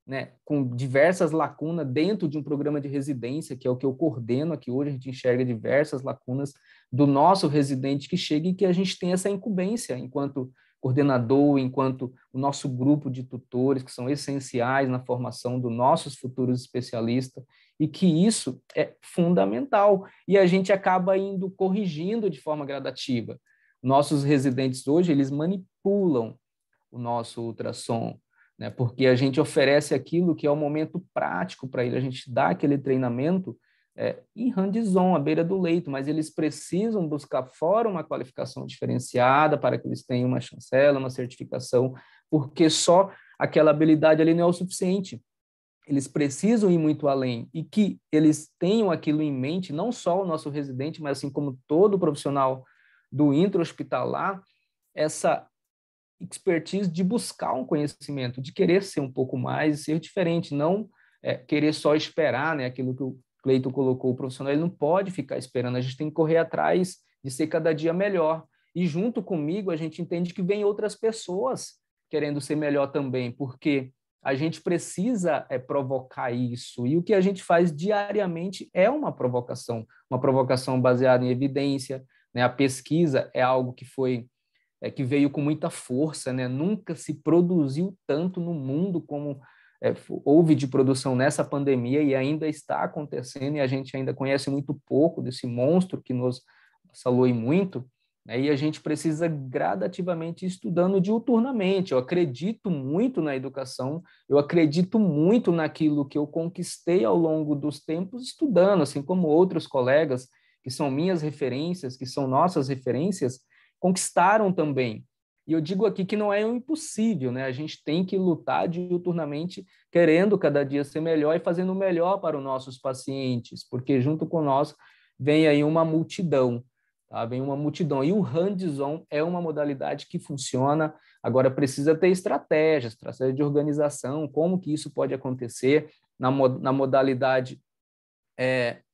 né, com diversas lacunas dentro de um programa de residência, que é o que eu coordeno aqui hoje. A gente enxerga diversas lacunas do nosso residente que chega, e que a gente tem essa incumbência enquanto coordenador, enquanto o nosso grupo de tutores, que são essenciais na formação dos nossos futuros especialistas, e que isso é fundamental, e a gente acaba indo corrigindo de forma gradativa. Nossos residentes hoje, eles manipulam o nosso ultrassom, né? Porque a gente oferece aquilo que é o momento prático para ele, a gente dá aquele treinamento em hands-on, à beira do leito, mas eles precisam buscar fora uma qualificação diferenciada para que eles tenham uma chancela, uma certificação, porque só aquela habilidade ali não é o suficiente. Eles precisam ir muito além, e que eles tenham aquilo em mente, não só o nosso residente, mas assim como todo profissional do intra-hospitalar, essa expertise de buscar um conhecimento, de querer ser um pouco mais, ser diferente, não querer só esperar, né? Aquilo que o Cleito colocou, o profissional ele não pode ficar esperando, a gente tem que correr atrás de ser cada dia melhor. E junto comigo a gente entende que vem outras pessoas querendo ser melhor também, porque a gente precisa provocar isso, e o que a gente faz diariamente é uma provocação baseada em evidência, né? A pesquisa é algo que veio com muita força, né? Nunca se produziu tanto no mundo como houve de produção nessa pandemia, e ainda está acontecendo, e a gente ainda conhece muito pouco desse monstro que nos assalou muito, né? E a gente precisa gradativamente ir estudando diuturnamente. Eu acredito muito na educação, eu acredito muito naquilo que eu conquistei ao longo dos tempos estudando, assim como outros colegas que são minhas referências, que são nossas referências, conquistaram também. E eu digo aqui que não é um impossível, né? A gente tem que lutar diuturnamente, querendo cada dia ser melhor e fazendo o melhor para os nossos pacientes, porque junto com nós vem aí uma multidão, tá? Vem uma multidão. E o hands-on é uma modalidade que funciona, agora precisa ter estratégia de organização, como que isso pode acontecer na modalidade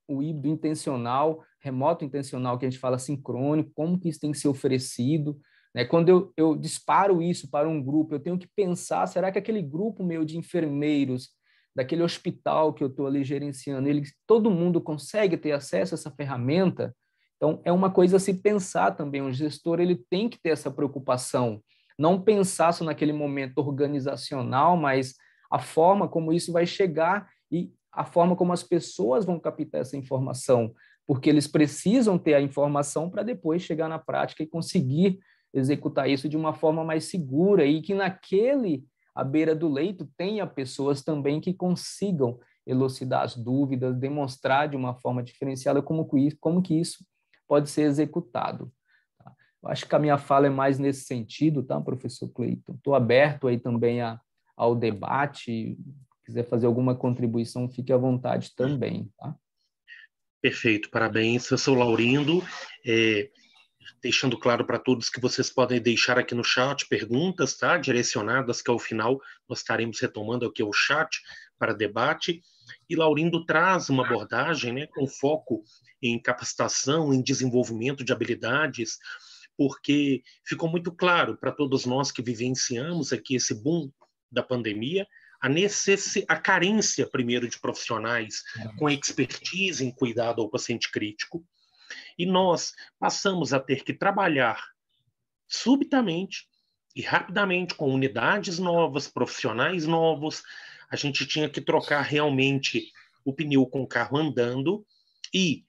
o híbrido intencional, remoto intencional, que a gente fala sincrônico, como que isso tem que ser oferecido, né? Quando eu disparo isso para um grupo, eu tenho que pensar, será que aquele grupo meu de enfermeiros, daquele hospital que eu estou ali gerenciando, todo mundo consegue ter acesso a essa ferramenta? Então, é uma coisa a se pensar também, o gestor ele tem que ter essa preocupação, não pensar só naquele momento organizacional, mas a forma como isso vai chegar e a forma como as pessoas vão captar essa informação, porque eles precisam ter a informação para depois chegar na prática e conseguir executar isso de uma forma mais segura e que à beira do leito, tenha pessoas também que consigam elucidar as dúvidas, demonstrar de uma forma diferenciada como que isso pode ser executado. Tá? Eu acho que a minha fala é mais nesse sentido, tá, professor Cleiton? Estou aberto aí também ao debate, se quiser fazer alguma contribuição, fique à vontade também. Tá? Perfeito, parabéns, professor Laurindo. Deixando claro para todos que vocês podem deixar aqui no chat perguntas, tá? Direcionadas, que ao final nós estaremos retomando aqui o chat para debate. E Laurindo traz uma abordagem, né, com foco em capacitação, em desenvolvimento de habilidades, porque ficou muito claro para todos nós que vivenciamos aqui esse boom da pandemia, a carência, primeiro, de profissionais com expertise em cuidado ao paciente crítico, e nós passamos a ter que trabalhar subitamente e rapidamente com unidades novas, profissionais novos. A gente tinha que trocar realmente o pneu com o carro andando e,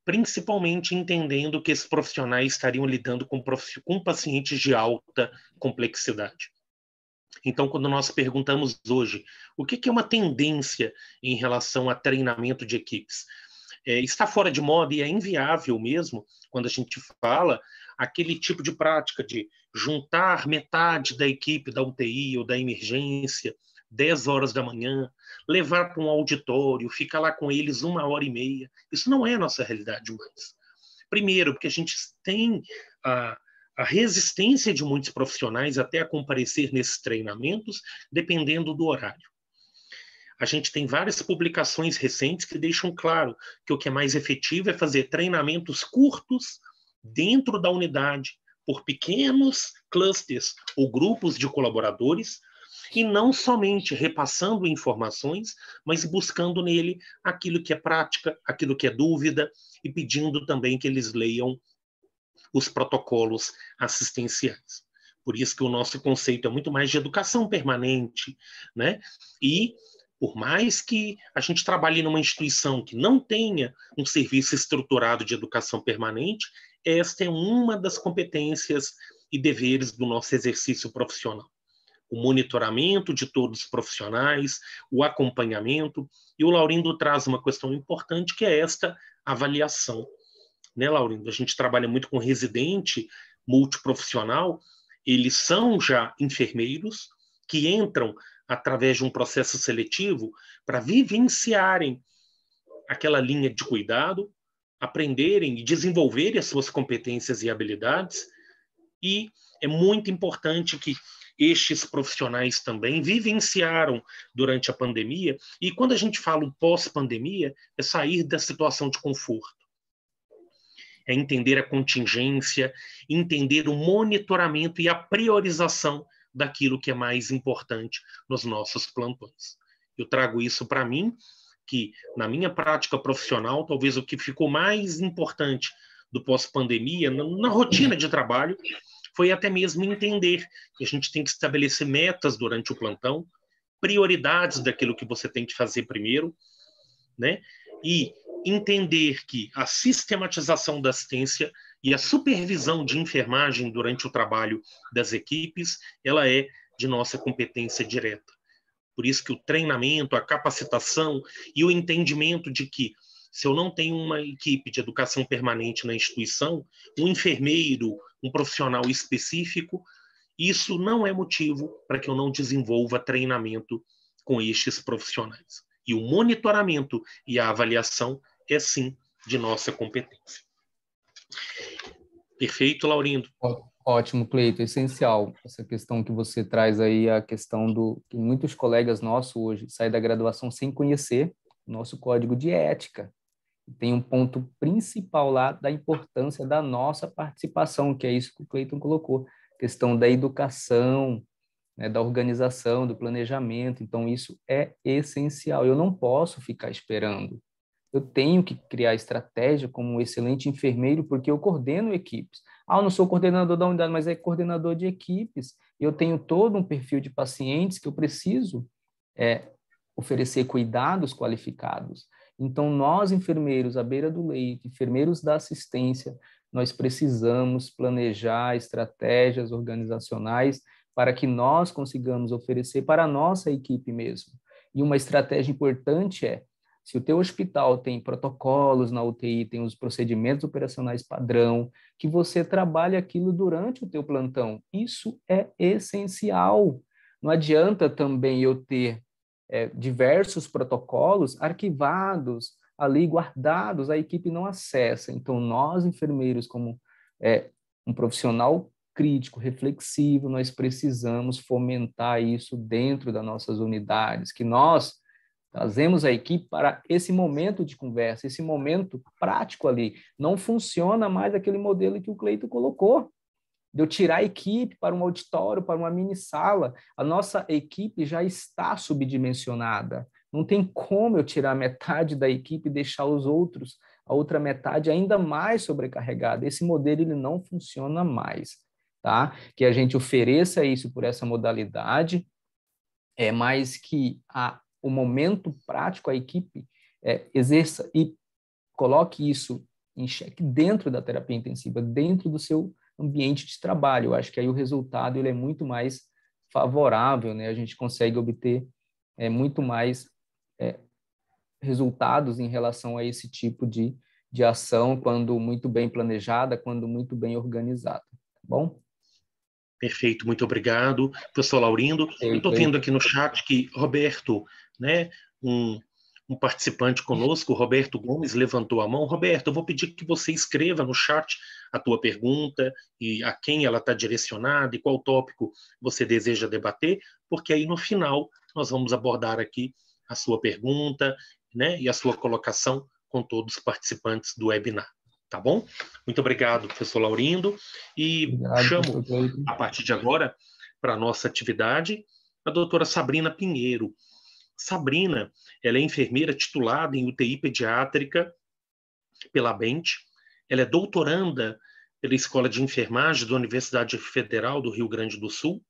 principalmente, entendendo que esses profissionais estariam lidando com pacientes de alta complexidade. Então, quando nós perguntamos hoje o que é uma tendência em relação a treinamento de equipes, está fora de moda e é inviável mesmo, quando a gente fala, aquele tipo de prática de juntar metade da equipe da UTI ou da emergência, 10 horas da manhã, levar para um auditório, ficar lá com eles 1h30. Isso não é a nossa realidade mais. Primeiro, porque a gente tem a resistência de muitos profissionais até a comparecer nesses treinamentos, dependendo do horário. A gente tem várias publicações recentes que deixam claro que o que é mais efetivo é fazer treinamentos curtos dentro da unidade, por pequenos clusters ou grupos de colaboradores, e não somente repassando informações, mas buscando nele aquilo que é prática, aquilo que é dúvida, e pedindo também que eles leiam os protocolos assistenciais. Por isso que o nosso conceito é muito mais de educação permanente, né? E por mais que a gente trabalhe numa instituição que não tenha um serviço estruturado de educação permanente, esta é uma das competências e deveres do nosso exercício profissional. O monitoramento de todos os profissionais, o acompanhamento, e o Laurindo traz uma questão importante, que é esta avaliação. Né, Laurindo? A gente trabalha muito com residente multiprofissional, eles são já enfermeiros que entram através de um processo seletivo para vivenciarem aquela linha de cuidado, aprenderem e desenvolverem as suas competências e habilidades, e é muito importante que estes profissionais também vivenciaram durante a pandemia, e quando a gente fala o pós-pandemia, é sair da situação de conforto. É entender a contingência, entender o monitoramento e a priorização daquilo que é mais importante nos nossos plantões. Eu trago isso para mim, que na minha prática profissional, talvez o que ficou mais importante do pós-pandemia, na rotina de trabalho, foi até mesmo entender que a gente tem que estabelecer metas durante o plantão, prioridades daquilo que você tem que fazer primeiro, né? E entender que a sistematização da assistência e a supervisão de enfermagem durante o trabalho das equipes, ela é de nossa competência direta. Por isso que o treinamento, a capacitação e o entendimento de que, se eu não tenho uma equipe de educação permanente na instituição, um enfermeiro, um profissional específico, isso não é motivo para que eu não desenvolva treinamento com estes profissionais. E o monitoramento e a avaliação é, sim, de nossa competência. Perfeito, Laurindo? Ótimo, Cleiton, essencial. Essa questão que você traz aí, a questão do que muitos colegas nossos hoje saem da graduação sem conhecer o nosso código de ética. Tem um ponto principal lá da importância da nossa participação, que é isso que o Cleiton colocou, questão da educação, né, da organização, do planejamento. Então, isso é essencial. Eu não posso ficar esperando. Eu tenho que criar estratégia como um excelente enfermeiro, porque eu coordeno equipes. Eu não sou coordenador da unidade, mas é coordenador de equipes. Eu tenho todo um perfil de pacientes que eu preciso oferecer cuidados qualificados. Então, nós, enfermeiros à beira do leito, enfermeiros da assistência, nós precisamos planejar estratégias organizacionais para que nós consigamos oferecer para a nossa equipe mesmo. E uma estratégia importante é, se o teu hospital tem protocolos na UTI, tem os procedimentos operacionais padrão, que você trabalhe aquilo durante o teu plantão. Isso é essencial. Não adianta também eu ter diversos protocolos arquivados, ali guardados, a equipe não acessa. Então, nós, enfermeiros, como um profissional crítico, reflexivo, nós precisamos fomentar isso dentro das nossas unidades, que nós trazemos a equipe para esse momento de conversa, esse momento prático ali. Não funciona mais aquele modelo que o Cleito colocou, de eu tirar a equipe para um auditório, para uma mini sala. A nossa equipe já está subdimensionada. Não tem como eu tirar metade da equipe e deixar a outra metade ainda mais sobrecarregada. Esse modelo ele não funciona mais, tá? Que a gente ofereça isso por essa modalidade, mas que o momento prático a equipe exerça e coloque isso em xeque dentro da terapia intensiva, dentro do seu ambiente de trabalho. Eu acho que aí o resultado ele é muito mais favorável, né? A gente consegue obter muito mais resultados em relação a esse tipo de ação, quando muito bem planejada, quando muito bem organizada. Tá bom? Perfeito, muito obrigado, professor Laurindo. Eu estou vendo aqui no chat que Roberto, né, um participante conosco, Roberto Gomes, levantou a mão. Roberto, eu vou pedir que você escreva no chat a tua pergunta e a quem ela está direcionada e qual tópico você deseja debater, porque aí no final nós vamos abordar aqui a sua pergunta, né, e a sua colocação com todos os participantes do webinar. Tá bom? Muito obrigado, professor Laurindo. E chamo, a partir de agora, para a nossa atividade, a doutora Sabrina Pinheiro. Sabrina, ela é enfermeira titulada em UTI pediátrica pela Bent. Ela é doutoranda pela Escola de Enfermagem da Universidade Federal do Rio Grande do Sul,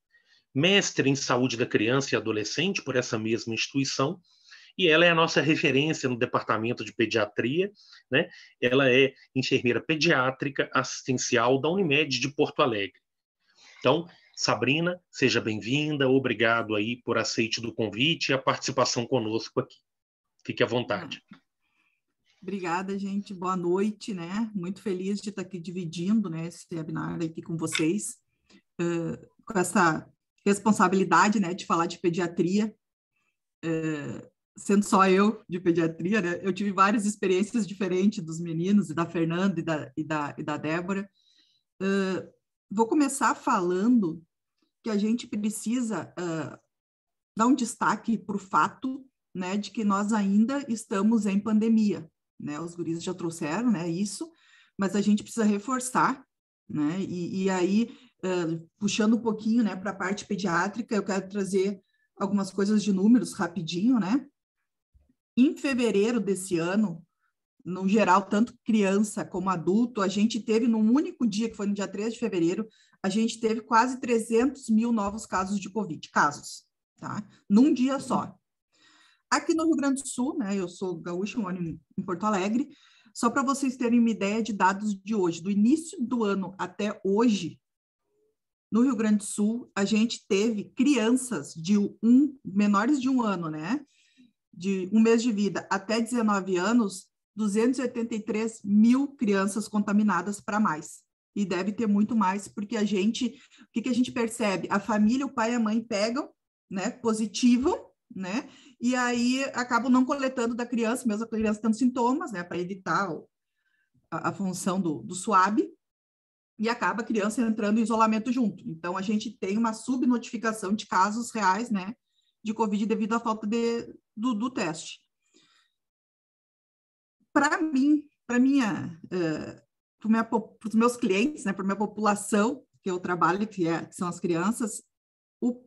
mestre em Saúde da Criança e Adolescente por essa mesma instituição, e ela é a nossa referência no departamento de pediatria, né? Ela é enfermeira pediátrica assistencial da Unimed de Porto Alegre. Então, Sabrina, seja bem-vinda, obrigado aí por aceite do convite e a participação conosco aqui. Fique à vontade. Obrigada, gente. Boa noite, né? Muito feliz de estar aqui dividindo, né, esse webinar aqui com vocês, com essa responsabilidade, né, de falar de pediatria. Sendo só eu de pediatria, né? Eu tive várias experiências diferentes dos meninos, e da Fernanda e da Débora. Vou começar falando que a gente precisa dar um destaque para o fato, né, de que nós ainda estamos em pandemia, né? Os guris já trouxeram, né, isso, mas a gente precisa reforçar, né? E aí, puxando um pouquinho, né, para a parte pediátrica, eu quero trazer algumas coisas de números rapidinho, né? Em fevereiro desse ano, no geral, tanto criança como adulto, a gente teve, num único dia, que foi no dia 3 de fevereiro, a gente teve quase 300 mil novos casos de Covid, tá? Num dia só. Aqui no Rio Grande do Sul, né, eu sou gaúcha, moro em Porto Alegre, só para vocês terem uma ideia de dados de hoje, do início do ano até hoje, no Rio Grande do Sul, a gente teve crianças menores de 1 ano, né, de 1 mês de vida até 19 anos, 283 mil crianças contaminadas para mais. E deve ter muito mais, porque o que a gente percebe? A família, o pai e a mãe pegam, né, positivam, né, e aí acabam não coletando da criança, mesmo a criança tendo sintomas, né, para evitar a função do SWAB, e acaba a criança entrando em isolamento junto. Então, a gente tem uma subnotificação de casos reais, né, de Covid devido à falta do teste. Para mim, para os meus clientes, né, para a minha população que eu trabalho, que são as crianças, o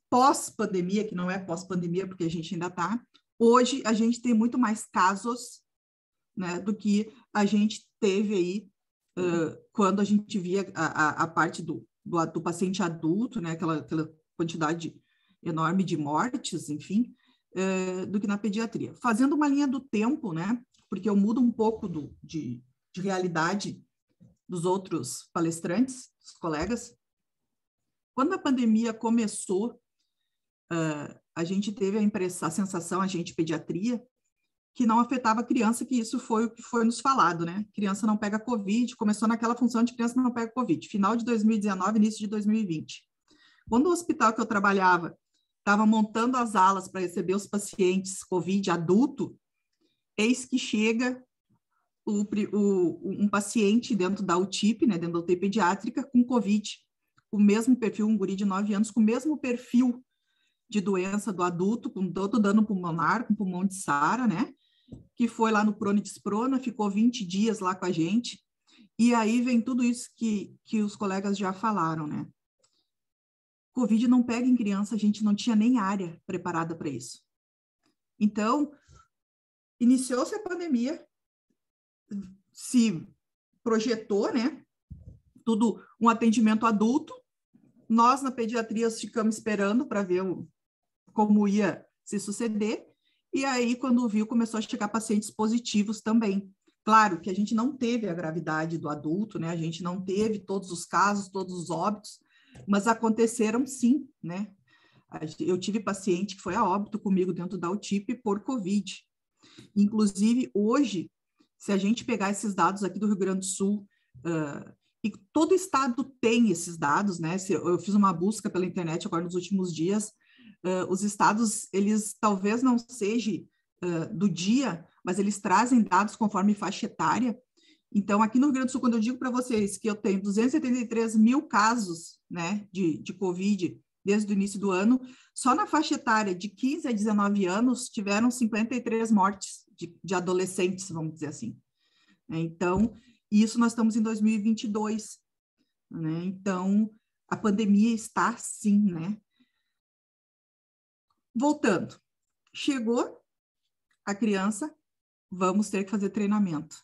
pós-pandemia, que não é pós-pandemia, porque a gente ainda está, hoje a gente tem muito mais casos, né, do que a gente teve aí quando a gente via a parte do paciente adulto, né, aquela quantidade enorme de mortes, enfim, do que na pediatria. Fazendo uma linha do tempo, né, porque eu mudo um pouco de realidade dos outros palestrantes, dos colegas. Quando a pandemia começou, a gente teve a sensação, a gente pediatria, que não afetava a criança, que isso foi o que foi nos falado, né? Criança não pega Covid, começou naquela função de criança não pega Covid, final de 2019, início de 2020. Quando o hospital que eu trabalhava estava montando as alas para receber os pacientes Covid adulto, eis que chega um paciente dentro da UTIP, né, dentro da UTI pediátrica, com Covid, o mesmo perfil, um guri de 9 anos, com o mesmo perfil de doença do adulto, com todo dano pulmonar, com pulmão de Sara, né, que foi lá no Prona e Disprona, ficou 20 dias lá com a gente, e aí vem tudo isso que os colegas já falaram, né. Covid não pega em criança, a gente não tinha nem área preparada para isso. Então, iniciou-se a pandemia, se projetou, né, tudo um atendimento adulto, nós na pediatria ficamos esperando para ver como ia se suceder, e aí quando viu começou a chegar pacientes positivos também. Claro que a gente não teve a gravidade do adulto, né, a gente não teve todos os casos, todos os óbitos, mas aconteceram sim, né. Eu tive paciente que foi a óbito comigo dentro da UTIP por Covid. Inclusive, hoje, se a gente pegar esses dados aqui do Rio Grande do Sul, e todo estado tem esses dados, né? Eu fiz uma busca pela internet agora nos últimos dias, os estados, eles talvez não sejam do dia, mas eles trazem dados conforme faixa etária. Então, aqui no Rio Grande do Sul, quando eu digo para vocês que eu tenho 273 mil casos, né, de Covid desde o início do ano, só na faixa etária de 15 a 19 anos tiveram 53 mortes de adolescentes, vamos dizer assim. Então, isso nós estamos em 2022, né? Então, a pandemia está sim, né? Voltando, chegou a criança, vamos ter que fazer treinamento.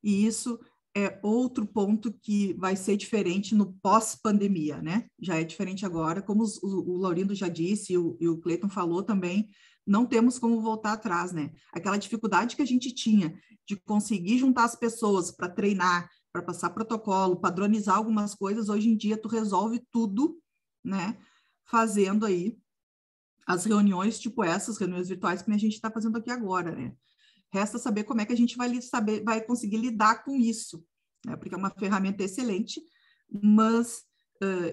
E isso é outro ponto que vai ser diferente no pós-pandemia, né? Já é diferente agora, como o Laurindo já disse e o Cleiton falou também, não temos como voltar atrás, né? Aquela dificuldade que a gente tinha de conseguir juntar as pessoas para treinar, para passar protocolo, padronizar algumas coisas, hoje em dia tu resolve tudo, né? Fazendo aí as reuniões, tipo essas reuniões virtuais que a gente está fazendo aqui agora, né? Resta saber como é que a gente vai conseguir lidar com isso, né? Porque é uma ferramenta excelente, mas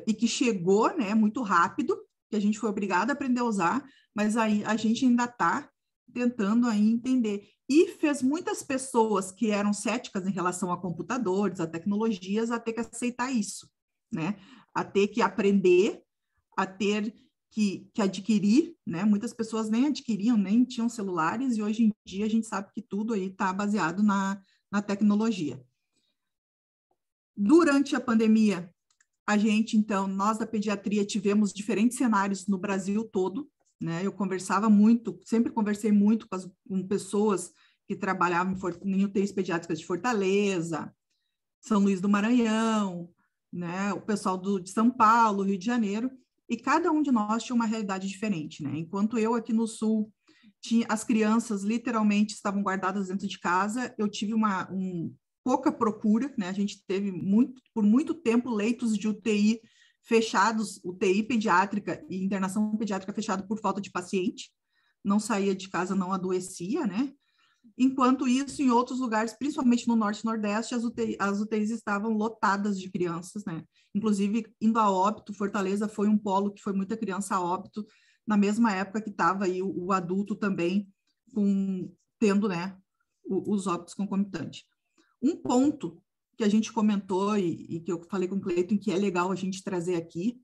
e que chegou, né, muito rápido, que a gente foi obrigado a aprender a usar, mas aí a gente ainda está tentando aí entender. E fez muitas pessoas que eram céticas em relação a computadores, a tecnologias, a ter que aceitar isso, né? A ter que aprender, a ter que adquirir, né? Muitas pessoas nem adquiriam, nem tinham celulares, e hoje em dia a gente sabe que tudo aí está baseado na tecnologia. Durante a pandemia, a gente, então, nós da pediatria tivemos diferentes cenários no Brasil todo, né? Eu conversava muito, sempre conversei muito com pessoas que trabalhavam em UTIs pediátricas de Fortaleza, São Luís do Maranhão, né? O pessoal de São Paulo, Rio de Janeiro, e cada um de nós tinha uma realidade diferente, né? Enquanto eu aqui no Sul, as crianças literalmente estavam guardadas dentro de casa, eu tive pouca procura, né? A gente teve por muito tempo leitos de UTI fechados, UTI pediátrica e internação pediátrica fechada por falta de paciente, não saía de casa, não adoecia, né? Enquanto isso, em outros lugares, principalmente no Norte e Nordeste, as UTIs estavam lotadas de crianças, né? Inclusive, indo a óbito, Fortaleza foi um polo que foi muita criança a óbito, na mesma época que estava aí o adulto também tendo, né, os óbitos concomitantes. Um ponto que a gente comentou e que eu falei com o Cleiton, que é legal a gente trazer aqui,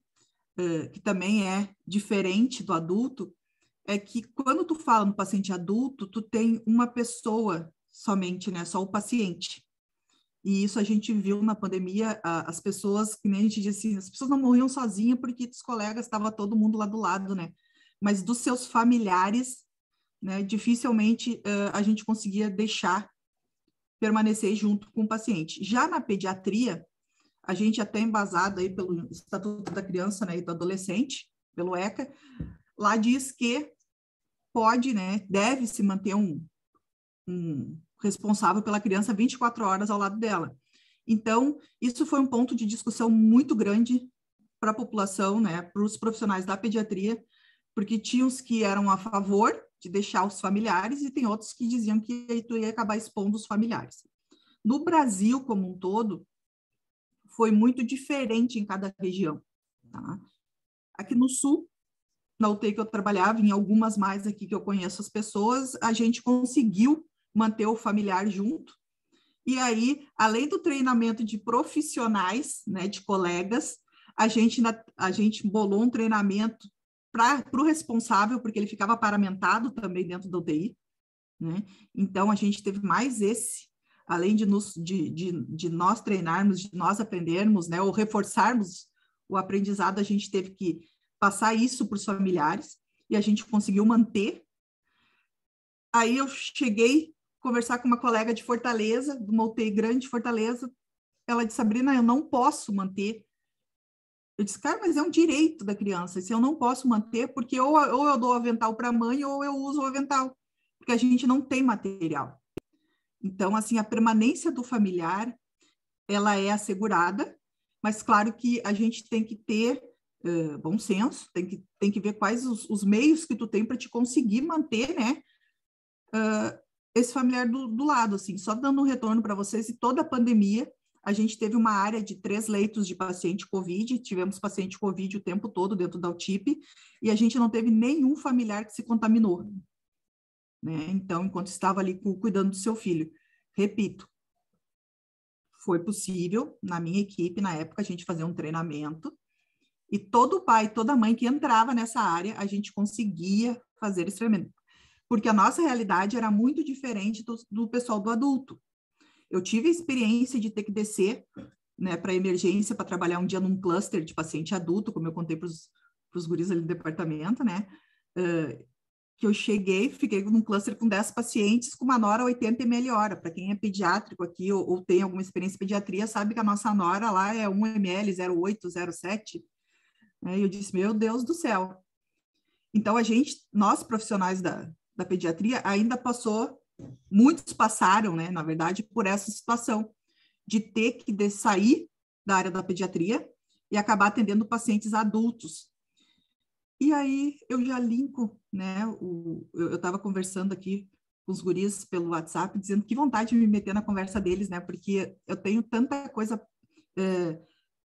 que também é diferente do adulto, é que quando tu fala no paciente adulto, tu tem uma pessoa somente, né? Só o paciente. E isso a gente viu na pandemia, as pessoas, que nem a gente disse, as pessoas não morriam sozinhas porque os colegas, estava todo mundo lá do lado, né? Mas dos seus familiares, né? Dificilmente a gente conseguia deixar permanecer junto com o paciente. Já na pediatria, a gente até embasado aí pelo Estatuto da Criança, né, e do Adolescente, pelo ECA, lá diz que pode, né, deve se manter um responsável pela criança 24 horas ao lado dela. Então, isso foi um ponto de discussão muito grande para a população, né, para os profissionais da pediatria, porque tinha os que eram a favor de deixar os familiares e tem outros que diziam que tu ia acabar expondo os familiares. No Brasil como um todo, foi muito diferente em cada região. Tá? Aqui no Sul, na UTI que eu trabalhava, em algumas mais aqui que eu conheço as pessoas, a gente conseguiu manter o familiar junto. E aí, além do treinamento de profissionais, né, de colegas, a gente bolou um treinamento para o responsável, porque ele ficava paramentado também dentro da UTI, né? Então, a gente teve mais esse, além de nós treinarmos, de nós aprendermos, né, ou reforçarmos o aprendizado, a gente teve que passar isso para os familiares, e a gente conseguiu manter. Aí eu cheguei a conversar com uma colega de Fortaleza, de uma UTI grande de Fortaleza, ela disse, Sabrina, eu não posso manter. Eu disse, cara, mas é um direito da criança, se eu não posso manter, porque ou eu dou o avental para a mãe, ou eu uso o avental, porque a gente não tem material. Então, assim, a permanência do familiar, ela é assegurada, mas claro que a gente tem que ter bom senso, tem que ver quais os meios que tu tem para te conseguir manter, né, esse familiar do lado, assim, só dando um retorno para vocês, e toda a pandemia, a gente teve uma área de 3 leitos de paciente COVID, tivemos paciente COVID o tempo todo dentro da UTIP, e a gente não teve nenhum familiar que se contaminou, né? Então, enquanto estava ali cuidando do seu filho. Repito, foi possível, na minha equipe, na época, a gente fazer um treinamento, e todo pai, toda mãe que entrava nessa área, a gente conseguia fazer esse treinamento. Porque a nossa realidade era muito diferente do pessoal do adulto. Eu tive a experiência de ter que descer, né, para emergência, para trabalhar um dia num cluster de paciente adulto, como eu contei para os guris ali do departamento, né, que eu fiquei num cluster com 10 pacientes, com uma nora 80 ml hora. Para quem é pediátrico aqui ou tem alguma experiência em pediatria, sabe que a nossa nora lá é 1 ml, 0,8, 0,7. Né, e eu disse, meu Deus do céu. Então, nós profissionais da pediatria ainda muitos passaram, né, na verdade, por essa situação de ter que sair da área da pediatria e acabar atendendo pacientes adultos. E aí eu já linko, né, eu estava conversando aqui com os guris pelo WhatsApp, dizendo que vontade de me meter na conversa deles, né, porque eu tenho tanta coisa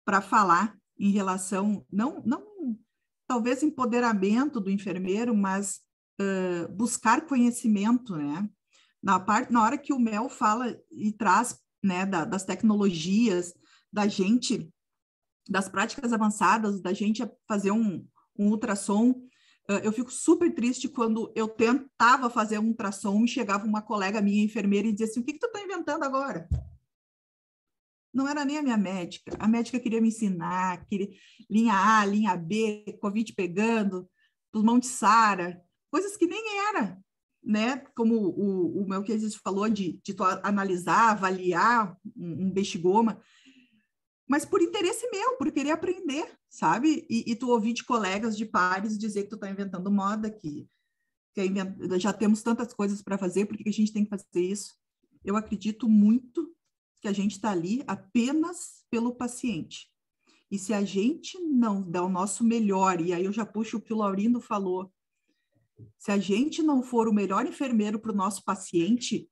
para falar em relação, não talvez empoderamento do enfermeiro, mas buscar conhecimento, né? Na hora que o Mel fala e traz, né, das tecnologias, da gente, das práticas avançadas, da gente fazer um ultrassom, eu fico super triste quando eu tentava fazer um ultrassom e chegava uma colega minha, enfermeira, e dizia assim, o que tu tá inventando agora? Não era nem a minha médica. A médica queria me ensinar, linha A, linha B, Covid pegando, pulmão de Sara, coisas que nem era, né? Como o Melquiades falou de tu analisar, avaliar um bexigoma, mas por interesse meu, por querer aprender, sabe? E tu ouvir de colegas, de pares, dizer que tu está inventando moda, que já temos tantas coisas para fazer, por que a gente tem que fazer isso? Eu acredito muito que a gente está ali apenas pelo paciente. E se a gente não der o nosso melhor, e aí eu já puxo o que o Laurindo falou, se a gente não for o melhor enfermeiro para o nosso paciente,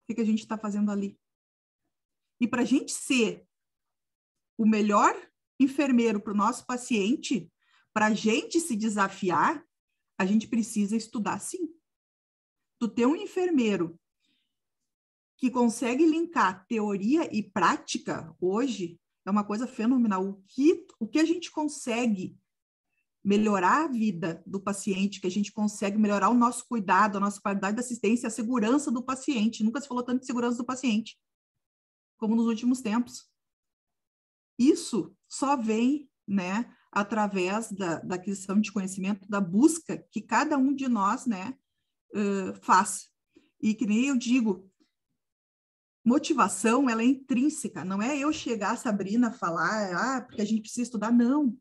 o que a gente está fazendo ali? E para a gente ser o melhor enfermeiro para o nosso paciente, para a gente se desafiar, a gente precisa estudar sim. Tu ter um enfermeiro que consegue linkar teoria e prática hoje é uma coisa fenomenal. O que a gente consegue melhorar a vida do paciente, que a gente consegue melhorar o nosso cuidado, a nossa qualidade de assistência, a segurança do paciente. Nunca se falou tanto de segurança do paciente como nos últimos tempos. Isso só vem, né, através da aquisição de conhecimento, da busca que cada um de nós, né, faz. E que nem eu digo, motivação, ela é intrínseca, não é eu chegar, Sabrina, falar, porque a gente precisa estudar, não.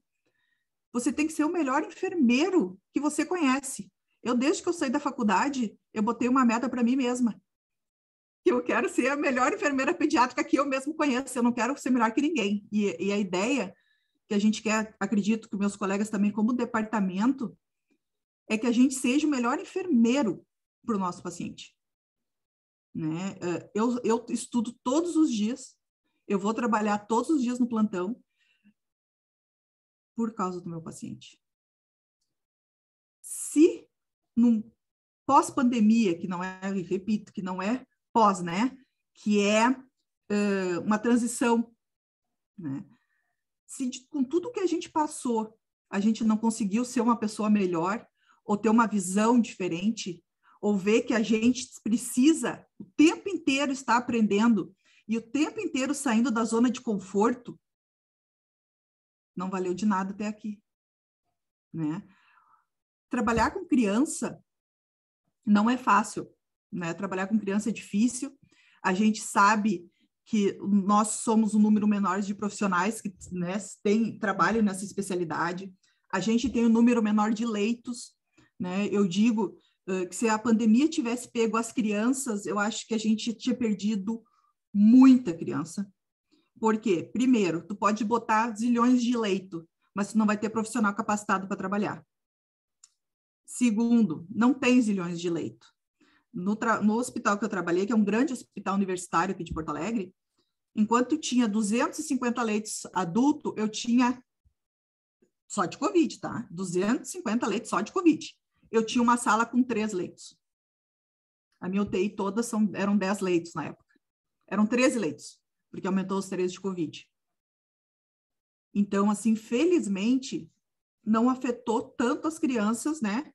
Você tem que ser o melhor enfermeiro que você conhece. Eu, desde que eu saí da faculdade, eu botei uma meta para mim mesma. que eu quero ser a melhor enfermeira pediátrica que eu mesmo conheço, eu não quero ser melhor que ninguém. E a ideia que a gente quer, acredito que meus colegas também, como departamento, é que a gente seja o melhor enfermeiro para o nosso paciente. Né? Eu estudo todos os dias, eu vou trabalhar todos os dias no plantão por causa do meu paciente. Se num pós-pandemia, que não é, repito, que não é pós, né? Que é uma transição, né? Se com tudo que a gente passou, a gente não conseguiu ser uma pessoa melhor, ou ter uma visão diferente, ou ver que a gente precisa o tempo inteiro estar aprendendo e o tempo inteiro saindo da zona de conforto, não valeu de nada até aqui, né? Trabalhar com criança não é fácil, né? Trabalhar com criança é difícil. A gente sabe que nós somos um número menor de profissionais que, né, trabalham nessa especialidade. A gente tem um número menor de leitos, né? Eu digo que se a pandemia tivesse pego as crianças, eu acho que a gente tinha perdido muita criança. Por quê? Primeiro, tu pode botar zilhões de leito, mas tu não vai ter profissional capacitado para trabalhar. Segundo, não tem zilhões de leito. No hospital que eu trabalhei, que é um grande hospital universitário aqui de Porto Alegre, enquanto tinha 250 leitos adulto, eu tinha só de Covid, tá? 250 leitos só de Covid. Eu tinha uma sala com 3 leitos. A minha UTI toda eram 10 leitos na época. Eram 13 leitos, porque aumentou os 3 de Covid. Então, assim, felizmente, não afetou tanto as crianças, né?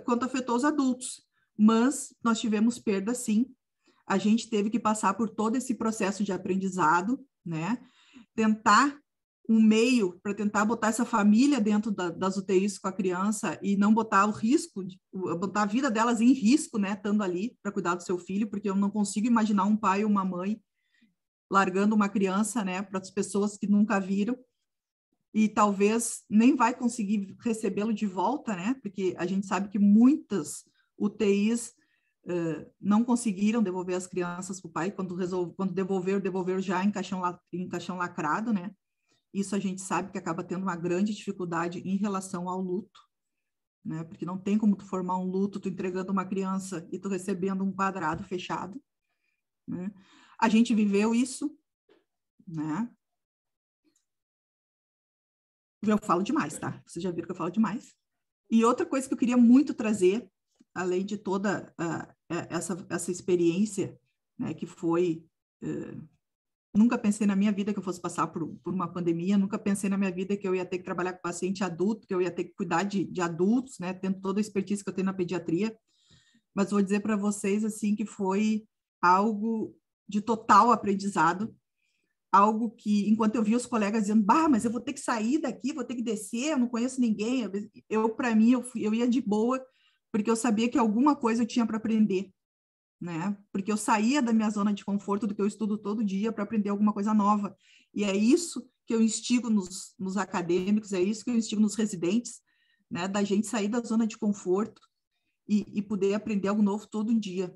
Quanto afetou os adultos. Mas nós tivemos perda, sim. A gente teve que passar por todo esse processo de aprendizado, né? Tentar um meio para tentar botar essa família dentro das UTIs com a criança e não botar o risco, botar a vida delas em risco, né? Estando ali para cuidar do seu filho, porque eu não consigo imaginar um pai ou uma mãe largando uma criança, né? Para as pessoas que nunca viram e talvez nem vai conseguir recebê-lo de volta, né? Porque a gente sabe que muitas UTIs não conseguiram devolver as crianças para o pai, quando devolveram já em caixão lacrado, né? Isso a gente sabe que acaba tendo uma grande dificuldade em relação ao luto, né? Porque não tem como tu formar um luto, tu entregando uma criança e tu recebendo um quadrado fechado, né? A gente viveu isso, né? Eu falo demais, tá? Vocês já viram que eu falo demais. E outra coisa que eu queria muito trazer, além de toda essa experiência, né, que foi... nunca pensei na minha vida que eu fosse passar por uma pandemia, nunca pensei na minha vida que eu ia ter que trabalhar com paciente adulto, que eu ia ter que cuidar de adultos, né, tendo toda a expertise que eu tenho na pediatria. Mas vou dizer para vocês, assim, que foi algo de total aprendizado, algo que, enquanto eu vi os colegas dizendo, mas eu vou ter que sair daqui, vou ter que descer, eu não conheço ninguém, para mim, eu ia de boa, porque eu sabia que alguma coisa eu tinha para aprender, né? Porque eu saía da minha zona de conforto, do que eu estudo todo dia, para aprender alguma coisa nova. E é isso que eu instigo nos acadêmicos, é isso que eu instigo nos residentes, né? Da gente sair da zona de conforto e poder aprender algo novo todo dia.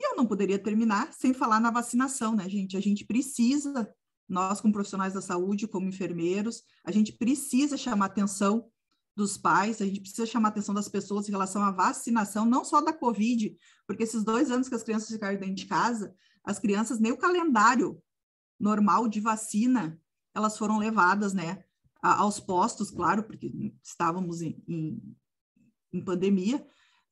E eu não poderia terminar sem falar na vacinação, né, gente? A gente precisa, nós como profissionais da saúde, como enfermeiros, a gente precisa chamar a atenção dos pais, a gente precisa chamar a atenção das pessoas em relação à vacinação, não só da Covid, porque esses 2 anos que as crianças ficaram dentro de casa, as crianças, nem o calendário normal de vacina, elas foram levadas, né, aos postos, claro, porque estávamos em pandemia.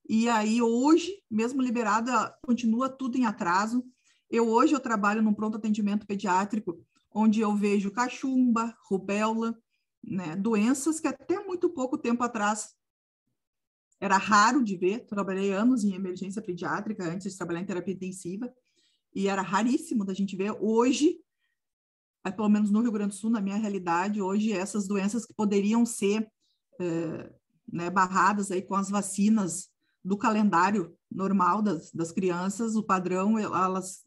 E aí, hoje, mesmo liberada, continua tudo em atraso. Hoje eu trabalho num pronto atendimento pediátrico, onde eu vejo cachumba, rubéola, né, doenças que até muito pouco tempo atrás era raro de ver. Trabalhei anos em emergência pediátrica, antes de trabalhar em terapia intensiva, e era raríssimo da gente ver. Hoje, pelo menos no Rio Grande do Sul, na minha realidade, hoje essas doenças que poderiam ser né, barradas aí com as vacinas do calendário normal das crianças, o padrão, elas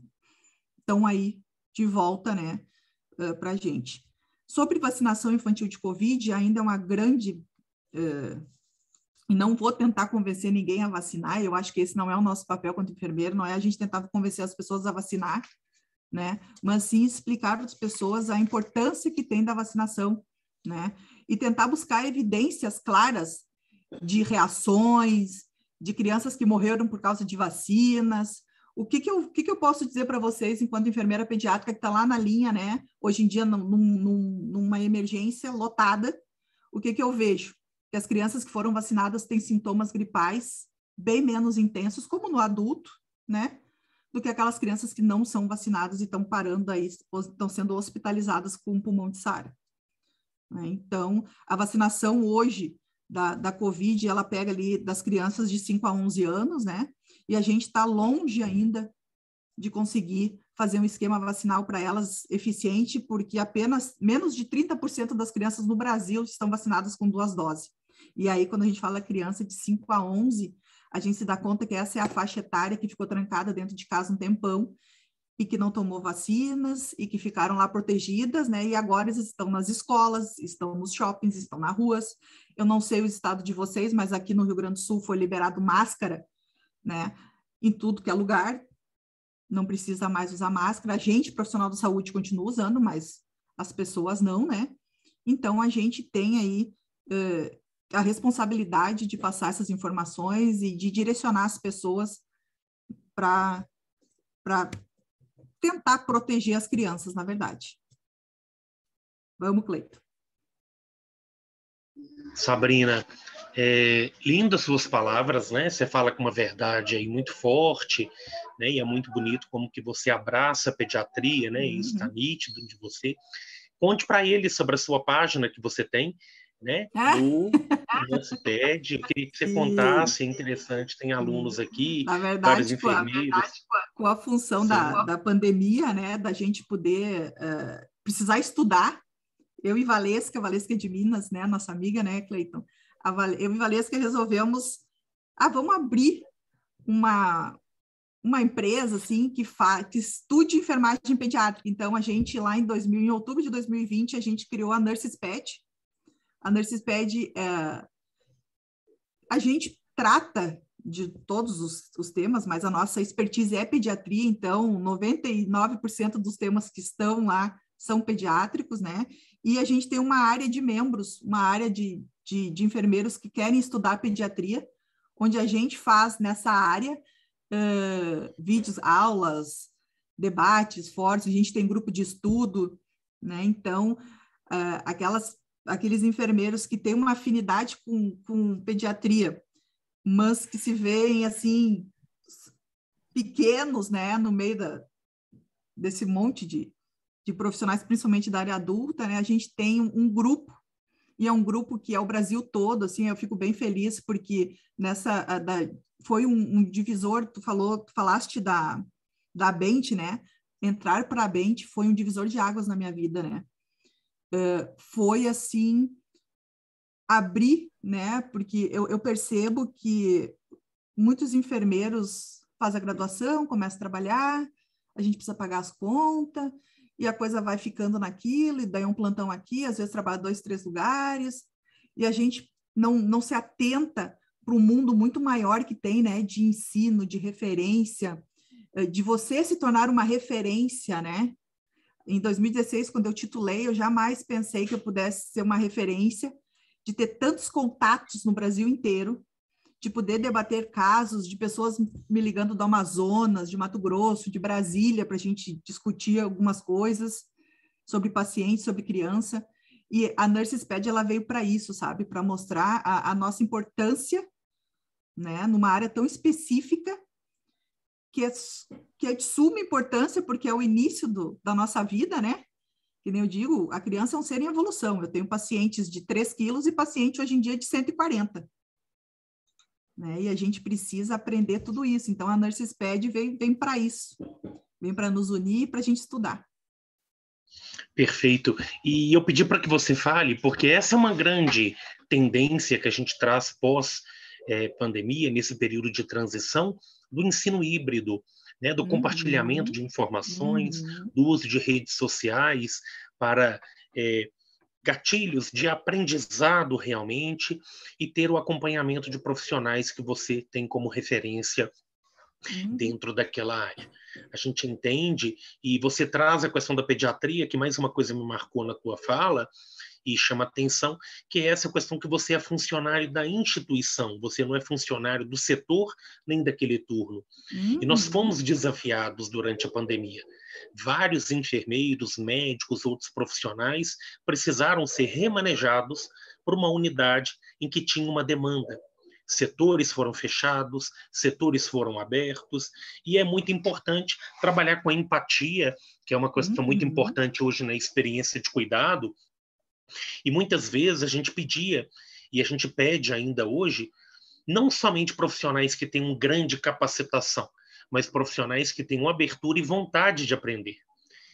estão aí de volta, né, para a gente. Sobre vacinação infantil de Covid, ainda é uma grande e não vou tentar convencer ninguém a vacinar, eu acho que esse não é o nosso papel quanto enfermeiro, não é a gente tentar convencer as pessoas a vacinar, né? Mas sim explicar para as pessoas a importância que tem da vacinação, né? E tentar buscar evidências claras de reações, de crianças que morreram por causa de vacinas. O que eu posso dizer para vocês, enquanto enfermeira pediátrica que está lá na linha, né? Hoje em dia, numa emergência lotada, o que eu vejo? Que as crianças que foram vacinadas têm sintomas gripais bem menos intensos, como no adulto, né? Do que aquelas crianças que não são vacinadas e estão parando aí, estão sendo hospitalizadas com pulmão de Sara. Então, a vacinação hoje da Covid, ela pega ali das crianças de 5 a 11 anos, né? E a gente está longe ainda de conseguir fazer um esquema vacinal para elas eficiente, porque apenas menos de 30% das crianças no Brasil estão vacinadas com 2 doses. E aí, quando a gente fala criança de 5 a 11, a gente se dá conta que essa é a faixa etária que ficou trancada dentro de casa um tempão e que não tomou vacinas e que ficaram lá protegidas, né? E agora eles estão nas escolas, estão nos shoppings, estão nas ruas. Eu não sei o estado de vocês, mas aqui no Rio Grande do Sul foi liberado máscara, né? Em tudo que é lugar. Não precisa mais usar máscara. A gente, profissional da saúde, continua usando, mas as pessoas não, né? Então, a gente tem aí a responsabilidade de passar essas informações e de direcionar as pessoas para tentar proteger as crianças, na verdade. Vamos, Cleito. Sabrina, lindas suas palavras, né? Você fala com uma verdade aí muito forte, né? E é muito bonito como que você abraça a pediatria, né? E isso está nítido de você. Conte para eles sobre a sua página que você tem, né? No Nurse-Ped. Eu queria que você contasse, é interessante, tem alunos aqui, na verdade, vários enfermeiros. Com a função da pandemia, né? Da gente poder precisar estudar. Eu e Valesca é de Minas, né? Nossa amiga, né, Cleiton? Eu e Valesca resolvemos, vamos abrir uma empresa, assim, que estude enfermagem pediátrica. Então, a gente, lá em outubro de 2020, a gente criou a Nurse-Ped. A Nurse-Ped, a gente trata de todos os temas, mas a nossa expertise é pediatria, então 99% dos temas que estão lá são pediátricos, né? E a gente tem uma área de membros, uma área de enfermeiros que querem estudar pediatria, onde a gente faz nessa área vídeos, aulas, debates fortes, a gente tem grupo de estudo, né? Então, aqueles enfermeiros que têm uma afinidade com pediatria, mas que se veem, assim, pequenos, né, no meio desse monte de profissionais, principalmente da área adulta, né, a gente tem um grupo, e é um grupo que é o Brasil todo, assim, eu fico bem feliz, porque foi um divisor, tu falaste da Bent, né, entrar para a Bent foi um divisor de águas na minha vida, né, foi, assim, abrir, né, porque eu percebo que muitos enfermeiros fazem a graduação, começam a trabalhar, a gente precisa pagar as contas, e a coisa vai ficando naquilo, e daí um plantão aqui, às vezes trabalha 2, 3 lugares, e a gente não se atenta para um mundo muito maior que tem, né, de ensino, de referência, de você se tornar uma referência, né? Em 2016, quando eu titulei, eu jamais pensei que eu pudesse ser uma referência, de ter tantos contatos no Brasil inteiro, de poder debater casos de pessoas me ligando do Amazonas, de Mato Grosso, de Brasília, para a gente discutir algumas coisas sobre paciente, sobre criança. E a Nurse-Ped, ela veio para isso, sabe? Para mostrar a nossa importância, né? Numa área tão específica, que é de suma importância, porque é o início da nossa vida, né? Que nem eu digo, a criança é um ser em evolução. Eu tenho pacientes de 3 quilos e paciente hoje em dia de 140. Né? E a gente precisa aprender tudo isso. Então, a Nurse-Ped vem para isso. Vem para nos unir e para a gente estudar. Perfeito. E eu pedi para que você fale, porque essa é uma grande tendência que a gente traz pós-pandemia, nesse período de transição, do ensino híbrido, né, do compartilhamento de informações, do uso de redes sociais para gatilhos de aprendizado realmente e ter o acompanhamento de profissionais que você tem como referência dentro daquela área. A gente entende, e você traz a questão da pediatria, que mais uma coisa me marcou na tua fala, e chama atenção, que é essa questão que você é funcionário da instituição, você não é funcionário do setor nem daquele turno. E nós fomos desafiados durante a pandemia. Vários enfermeiros, médicos, outros profissionais precisaram ser remanejados por uma unidade em que tinha uma demanda. Setores foram fechados, setores foram abertos, e é muito importante trabalhar com a empatia, que é uma questão muito importante hoje na experiência de cuidado. E muitas vezes a gente pedia, e a gente pede ainda hoje, não somente profissionais que tenham grande capacitação, mas profissionais que tenham abertura e vontade de aprender.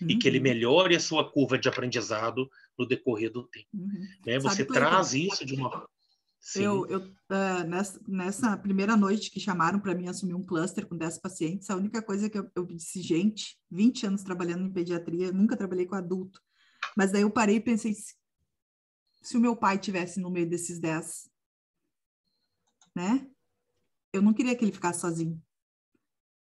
E que ele melhore a sua curva de aprendizado no decorrer do tempo. Né? Você traz isso de uma... Nessa primeira noite que chamaram para mim assumir um cluster com 10 pacientes, a única coisa que eu disse, gente, 20 anos trabalhando em pediatria, nunca trabalhei com adulto. Mas daí eu parei e pensei, se o meu pai tivesse no meio desses 10, né? Eu não queria que ele ficasse sozinho.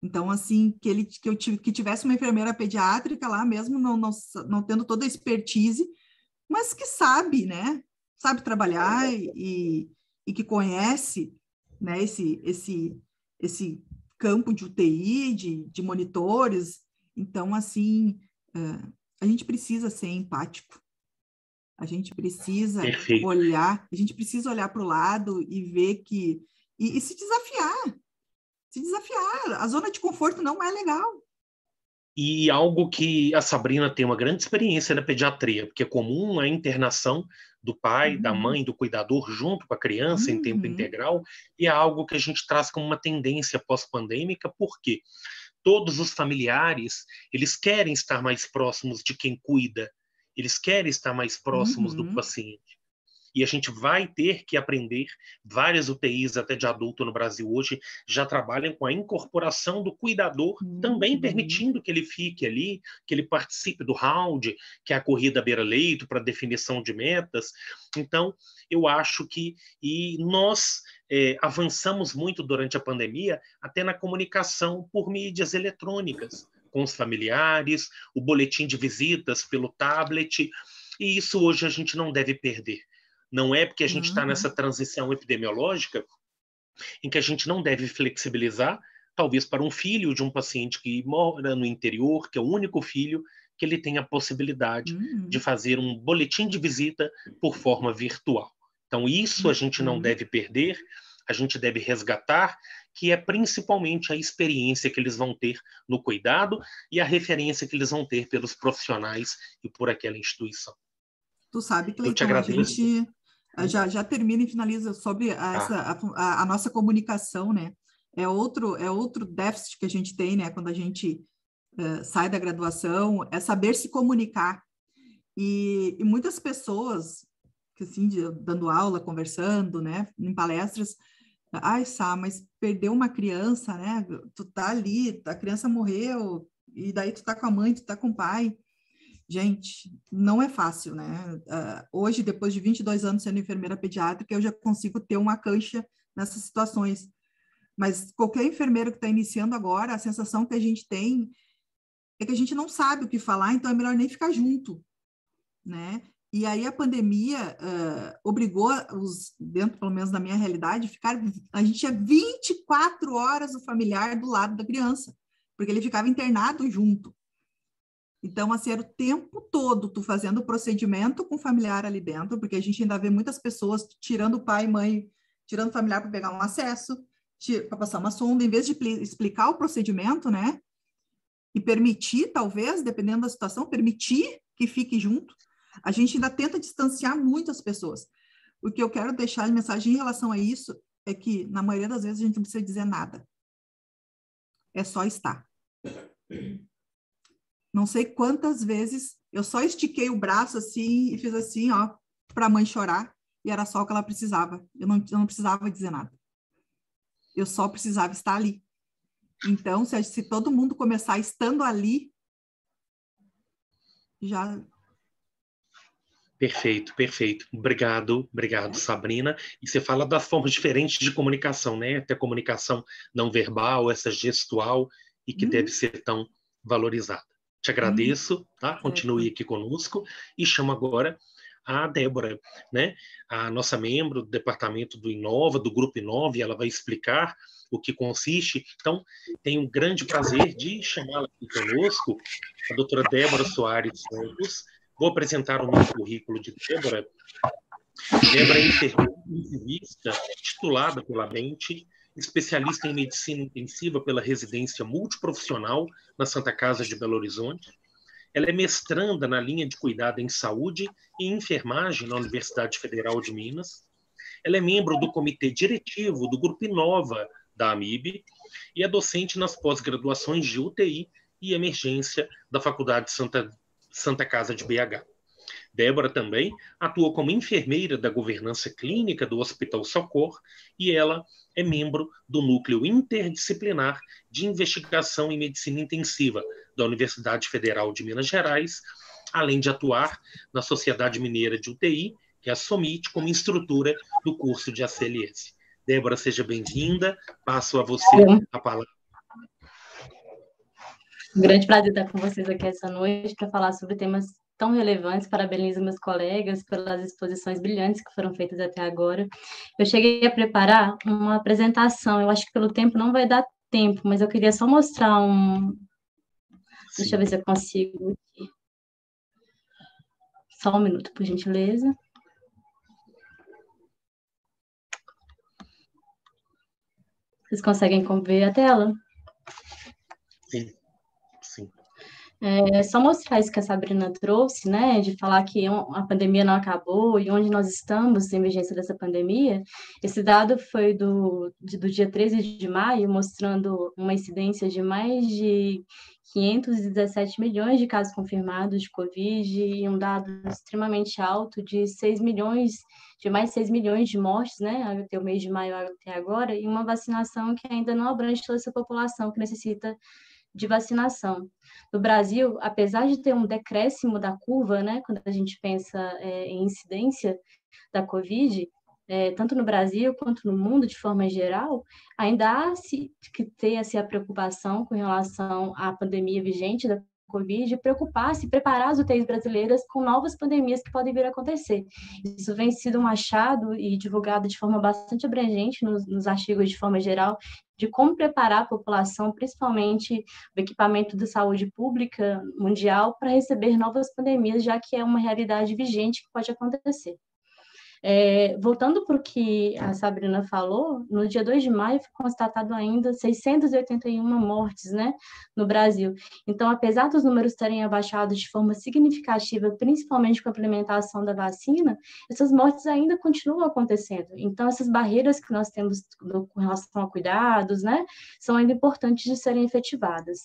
Então, assim, que tivesse uma enfermeira pediátrica lá, mesmo não tendo toda a expertise, mas que sabe, né? Sabe trabalhar e que conhece, né? Esse campo de UTI, de monitores. Então, assim, a gente precisa ser empático. A gente precisa olhar para o lado e ver que... E se desafiar. A zona de conforto não é legal. E algo que a Sabrina tem uma grande experiência na pediatria, porque é comum a internação do pai, da mãe, do cuidador junto com a criança em tempo integral, e é algo que a gente traz como uma tendência pós-pandêmica, porque todos os familiares, eles querem estar mais próximos de quem cuida, eles querem estar mais próximos do paciente. E a gente vai ter que aprender, várias UTIs até de adulto no Brasil hoje já trabalham com a incorporação do cuidador, também permitindo que ele fique ali, que ele participe do round, que é a corrida beira-leito para definição de metas. Então, eu acho que nós avançamos muito durante a pandemia, até na comunicação por mídias eletrônicas, com os familiares, o boletim de visitas pelo tablet, e isso hoje a gente não deve perder. Não é porque a gente está nessa transição epidemiológica em que a gente não deve flexibilizar, talvez para um filho de um paciente que mora no interior, que é o único filho, que ele tenha a possibilidade de fazer um boletim de visita por forma virtual. Então, isso a gente não deve perder, a gente deve resgatar, que é principalmente a experiência que eles vão ter no cuidado e a referência que eles vão ter pelos profissionais e por aquela instituição. Tu sabe, Cleiton, a gente já termina e finaliza sobre a nossa comunicação, né? É outro déficit que a gente tem, né? Quando a gente sai da graduação, é saber se comunicar. E muitas pessoas, que, assim, dando aula, conversando, né? Em palestras, ai, Sá, mas perdeu uma criança, né? Tu tá ali, a criança morreu, e daí tu tá com a mãe, tu tá com o pai. Gente, não é fácil, né? Hoje, depois de 22 anos sendo enfermeira pediátrica, eu já consigo ter uma cancha nessas situações. Mas qualquer enfermeiro que está iniciando agora, a sensação que a gente tem é que a gente não sabe o que falar, então é melhor nem ficar junto, né? E aí a pandemia obrigou dentro, pelo menos na minha realidade, a gente tinha 24 horas o familiar do lado da criança, porque ele ficava internado junto. Então, assim, era o tempo todo tu fazendo o procedimento com o familiar ali dentro, porque a gente ainda vê muitas pessoas tirando o pai e mãe, tirando o familiar para pegar um acesso, para passar uma sonda, em vez de explicar o procedimento, né? E permitir, talvez, dependendo da situação, permitir que fique junto. A gente ainda tenta distanciar muito as pessoas. O que eu quero deixar de mensagem em relação a isso é que, na maioria das vezes, a gente não precisa dizer nada. É só estar. Não sei quantas vezes eu só estiquei o braço assim e fiz assim, ó, para a mãe chorar, e era só o que ela precisava. Eu não precisava dizer nada. Eu só precisava estar ali. Então, se todo mundo começar estando ali, já Perfeito, perfeito. Obrigado, Sabrina. E você fala das formas diferentes de comunicação, né? Até a comunicação não verbal, essa gestual, e que deve ser tão valorizada. Te agradeço, tá? Continue aqui conosco e chamo agora a Débora, né? A nossa membro do departamento do Inova, do Grupo Inova, e ela vai explicar o que consiste. Então, tenho um grande prazer de chamá-la aqui conosco, a doutora Débora Soares Santos. Vou apresentar o meu currículo de Débora. Débora é enfermeira intensivista, titulada pela Mente, especialista em medicina intensiva pela residência multiprofissional na Santa Casa de Belo Horizonte. Ela é mestranda na linha de cuidado em saúde e enfermagem na Universidade Federal de Minas. Ela é membro do comitê diretivo do Grupo Inova da AMIB e é docente nas pós-graduações de UTI e emergência da Faculdade Santa Casa de BH. Débora também atua como enfermeira da governança clínica do Hospital Socorro e ela é membro do Núcleo Interdisciplinar de Investigação em Medicina Intensiva da Universidade Federal de Minas Gerais, além de atuar na Sociedade Mineira de UTI, que é a SOMIT, como instrutora do curso de ACLS. Débora, seja bem-vinda. Passo a você a palavra. Um grande prazer estar com vocês aqui essa noite para falar sobre temas tão relevantes. Parabenizo meus colegas pelas exposições brilhantes que foram feitas até agora. Eu cheguei a preparar uma apresentação, eu acho que pelo tempo não vai dar tempo, mas eu queria só mostrar um... Sim. Deixa eu ver se eu consigo aqui. Só um minuto, por gentileza. Vocês conseguem ver a tela? Sim, sim. É só mostrar isso que a Sabrina trouxe, né, de falar que a pandemia não acabou e onde nós estamos em emergência dessa pandemia. Esse dado foi do dia 13 de maio, mostrando uma incidência de mais de 517 milhões de casos confirmados de Covid e um dado extremamente alto de mais de 6 milhões de mortes, né, até o mês de maio até agora, e uma vacinação que ainda não abrange toda essa população que necessita de vacinação. No Brasil, apesar de ter um decréscimo da curva, né, quando a gente pensa em incidência da Covid, tanto no Brasil quanto no mundo de forma geral, ainda há que ter a preocupação com relação à pandemia vigente da Covid, preocupar-se e preparar as UTIs brasileiras com novas pandemias que podem vir a acontecer. Isso vem sido um achado e divulgado de forma bastante abrangente nos artigos de forma geral, de como preparar a população, principalmente o equipamento de saúde pública mundial, para receber novas pandemias, já que é uma realidade vigente que pode acontecer. Voltando para o que a Sabrina falou, no dia 2 de maio foi constatado ainda 681 mortes, né, no Brasil. Então, apesar dos números terem abaixado de forma significativa, principalmente com a implementação da vacina, essas mortes ainda continuam acontecendo. Então, essas barreiras que nós temos com relação a cuidados, né, são ainda importantes de serem efetivadas.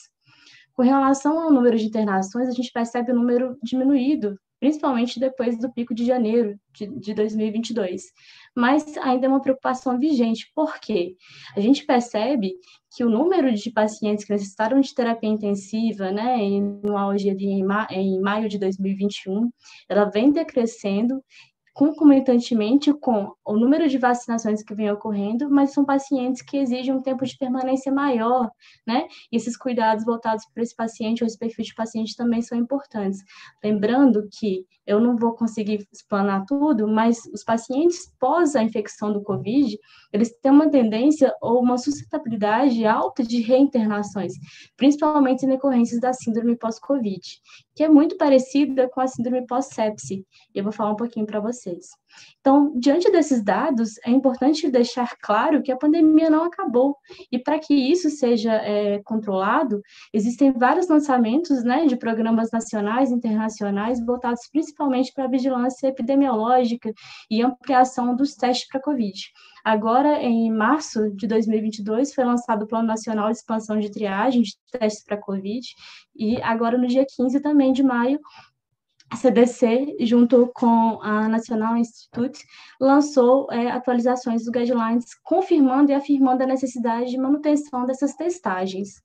Com relação ao número de internações, a gente percebe o número diminuído, principalmente depois do pico de janeiro de 2022. Mas ainda é uma preocupação vigente, porque a gente percebe que o número de pacientes que necessitaram de terapia intensiva, né, no auge em maio de 2021, ela vem decrescendo, concomitantemente com o número de vacinações que vem ocorrendo, mas são pacientes que exigem um tempo de permanência maior, né? E esses cuidados voltados para esse paciente ou esse perfil de paciente também são importantes. Lembrando que eu não vou conseguir explanar tudo, mas os pacientes pós a infecção do COVID, eles têm uma tendência ou uma suscetibilidade alta de reinternações, principalmente em decorrências da síndrome pós-COVID, que é muito parecida com a síndrome pós-sepse. E eu vou falar um pouquinho para vocês. Então, diante desses dados, é importante deixar claro que a pandemia não acabou. E para que isso seja controlado, existem vários lançamentos, né, de programas nacionais e internacionais voltados principalmente para a vigilância epidemiológica e ampliação dos testes para COVID. Agora, em março de 2022, foi lançado o Plano Nacional de Expansão de Triagem de Testes para COVID, e agora, no dia 15 também de maio, a CDC, junto com a National Institute, lançou atualizações dos guidelines, confirmando e afirmando a necessidade de manutenção dessas testagens.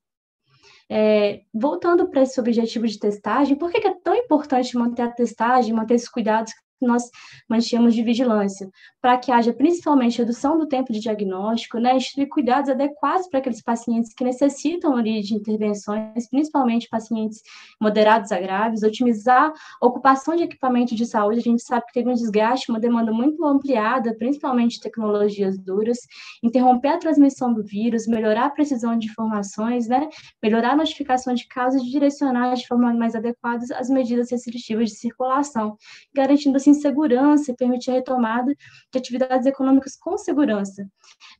Voltando para esse objetivo de testagem, por que é tão importante manter a testagem, manter esses cuidados que que nós mantínhamos de vigilância, para que haja principalmente redução do tempo de diagnóstico, né, instituir cuidados adequados para aqueles pacientes que necessitam ali de intervenções, principalmente pacientes moderados a graves, otimizar a ocupação de equipamento de saúde. A gente sabe que teve um desgaste, uma demanda muito ampliada, principalmente de tecnologias duras, interromper a transmissão do vírus, melhorar a precisão de informações, né, melhorar a notificação de casos e direcionar de forma mais adequada as medidas restritivas de circulação, garantindo assim segurança e permitir a retomada de atividades econômicas com segurança.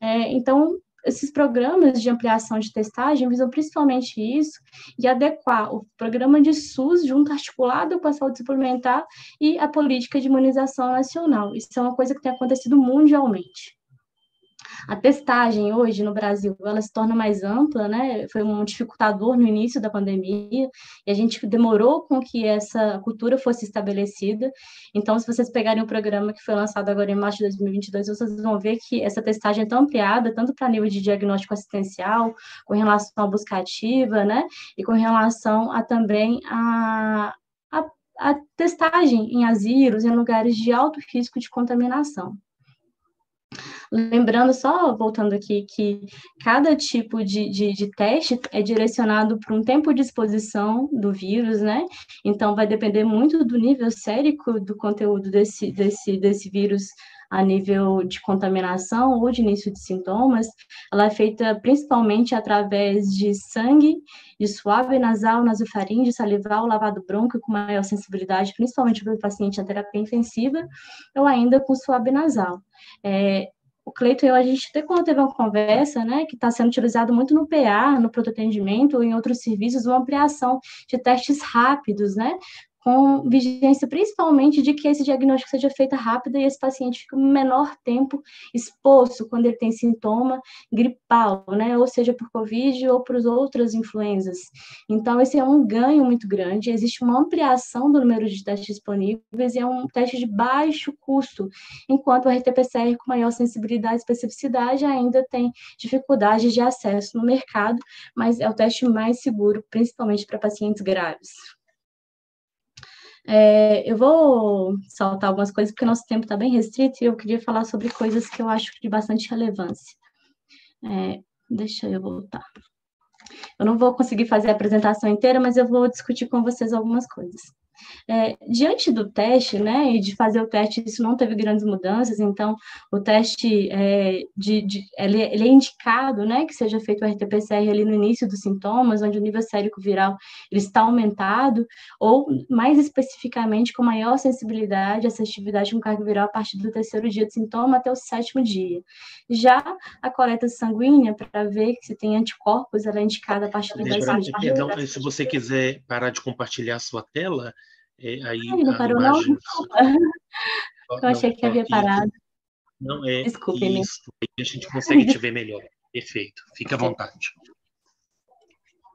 Então, esses programas de ampliação de testagem visam principalmente isso e adequar o programa de SUS junto articulado com a saúde suplementar e a política de imunização nacional. Isso é uma coisa que tem acontecido mundialmente. A testagem hoje no Brasil, ela se torna mais ampla, né? Foi um dificultador no início da pandemia, e a gente demorou com que essa cultura fosse estabelecida. Então, se vocês pegarem o programa que foi lançado agora em março de 2022, vocês vão ver que essa testagem é tão ampliada, tanto para nível de diagnóstico assistencial, com relação à busca ativa, né? E com relação a também a testagem em asilos, em lugares de alto risco de contaminação. Lembrando, só voltando aqui, que cada tipo de teste é direcionado para um tempo de exposição do vírus, né? Então, vai depender muito do nível sérico do conteúdo desse vírus a nível de contaminação ou de início de sintomas. Ela é feita principalmente através de sangue, de suave nasal, nasofaríngeo, salival, lavado brônquio com maior sensibilidade, principalmente para o paciente em terapia intensiva, ou ainda com suave nasal. O Cleiton e eu, a gente até quando teve uma conversa, né, que está sendo utilizado muito no PA, no pronto atendimento ou em outros serviços, uma ampliação de testes rápidos, né, com vigilância principalmente de que esse diagnóstico seja feito rápido e esse paciente fique um menor tempo exposto quando ele tem sintoma gripal, né, ou seja, por Covid ou por outras influenzas. Então, esse é um ganho muito grande, existe uma ampliação do número de testes disponíveis e é um teste de baixo custo, enquanto o RT-PCR com maior sensibilidade e especificidade ainda tem dificuldade de acesso no mercado, mas é o teste mais seguro, principalmente para pacientes graves. Eu vou saltar algumas coisas, porque nosso tempo está bem restrito, e eu queria falar sobre coisas que eu acho de bastante relevância. Deixa eu voltar. Eu não vou conseguir fazer a apresentação inteira, mas eu vou discutir com vocês algumas coisas. Diante do teste, né, e de fazer o teste, isso não teve grandes mudanças, então o teste ele é indicado, né, que seja feito o RT-PCR ali no início dos sintomas, onde o nível sérico viral ele está aumentado, ou mais especificamente com maior sensibilidade, assertividade com carga viral a partir do 3º dia de sintoma até o 7º dia. Já a coleta sanguínea, para ver se tem anticorpos, ela é indicada a partir do 10º dia. Perdão, se você quiser parar de compartilhar a sua tela, aí não parou, imagem... Eu achei que havia parado. Não, Desculpe-me. Isso, aí a gente consegue te ver melhor. Perfeito, fica à vontade.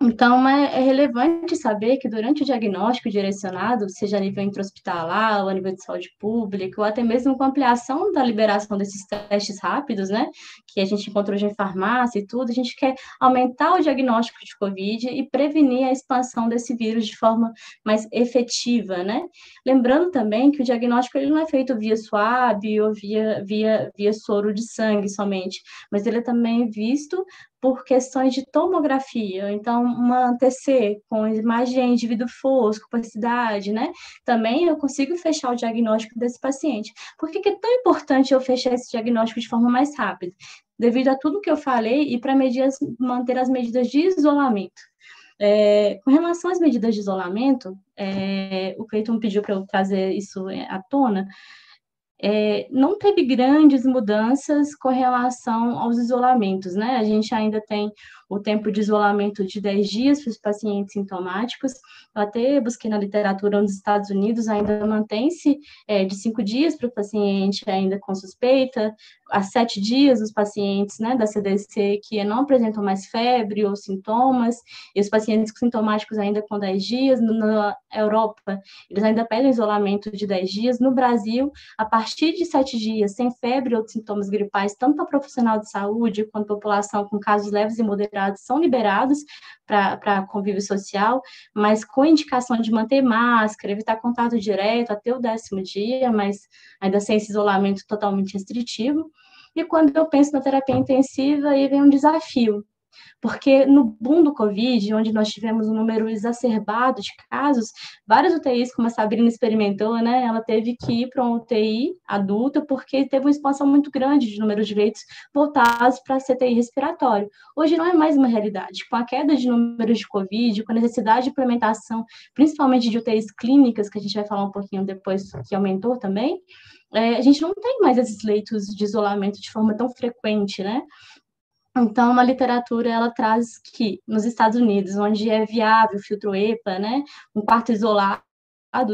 Então, é relevante saber que durante o diagnóstico direcionado, seja a nível intra-hospitalar, ou a nível de saúde pública, ou até mesmo com a ampliação da liberação desses testes rápidos, né, que a gente encontra hoje em farmácia e tudo, a gente quer aumentar o diagnóstico de Covid e prevenir a expansão desse vírus de forma mais efetiva, né? Lembrando também que o diagnóstico ele não é feito via suave ou via soro de sangue somente, mas ele é também visto por questões de tomografia, então uma TC com imagem de vidro fosco, opacidade, né? Também eu consigo fechar o diagnóstico desse paciente. Por que é tão importante eu fechar esse diagnóstico de forma mais rápida? Devido a tudo que eu falei e para manter as medidas de isolamento. Com relação às medidas de isolamento, o Cleiton pediu para eu trazer isso à tona. Não teve grandes mudanças com relação aos isolamentos, né? A gente ainda tem o tempo de isolamento de 10 dias para os pacientes sintomáticos. Eu até busquei na literatura nos Estados Unidos, ainda mantém-se de 5 dias para o paciente ainda com suspeita, a 7 dias os pacientes, né, da CDC que não apresentam mais febre ou sintomas, e os pacientes sintomáticos ainda com 10 dias. Na Europa, eles ainda pedem isolamento de 10 dias. No Brasil, a partir partir de 7 dias, sem febre ou sintomas gripais, tanto para profissional de saúde quanto população com casos leves e moderados são liberados para convívio social, mas com indicação de manter máscara, evitar contato direto até o 10º dia, mas ainda sem esse isolamento totalmente restritivo. E quando eu penso na terapia intensiva, aí vem um desafio, porque no boom do Covid, onde nós tivemos um número exacerbado de casos, várias UTIs, como a Sabrina experimentou, né, ela teve que ir para uma UTI adulta, porque teve uma expansão muito grande de número de leitos voltados para a CTI respiratório. Hoje não é mais uma realidade. Com a queda de números de Covid, com a necessidade de implementação, principalmente de UTIs clínicas, que a gente vai falar um pouquinho depois, que aumentou também, a gente não tem mais esses leitos de isolamento de forma tão frequente, né? Então, a literatura, ela traz que, nos Estados Unidos, onde é viável o filtro EPA, né, um quarto isolado,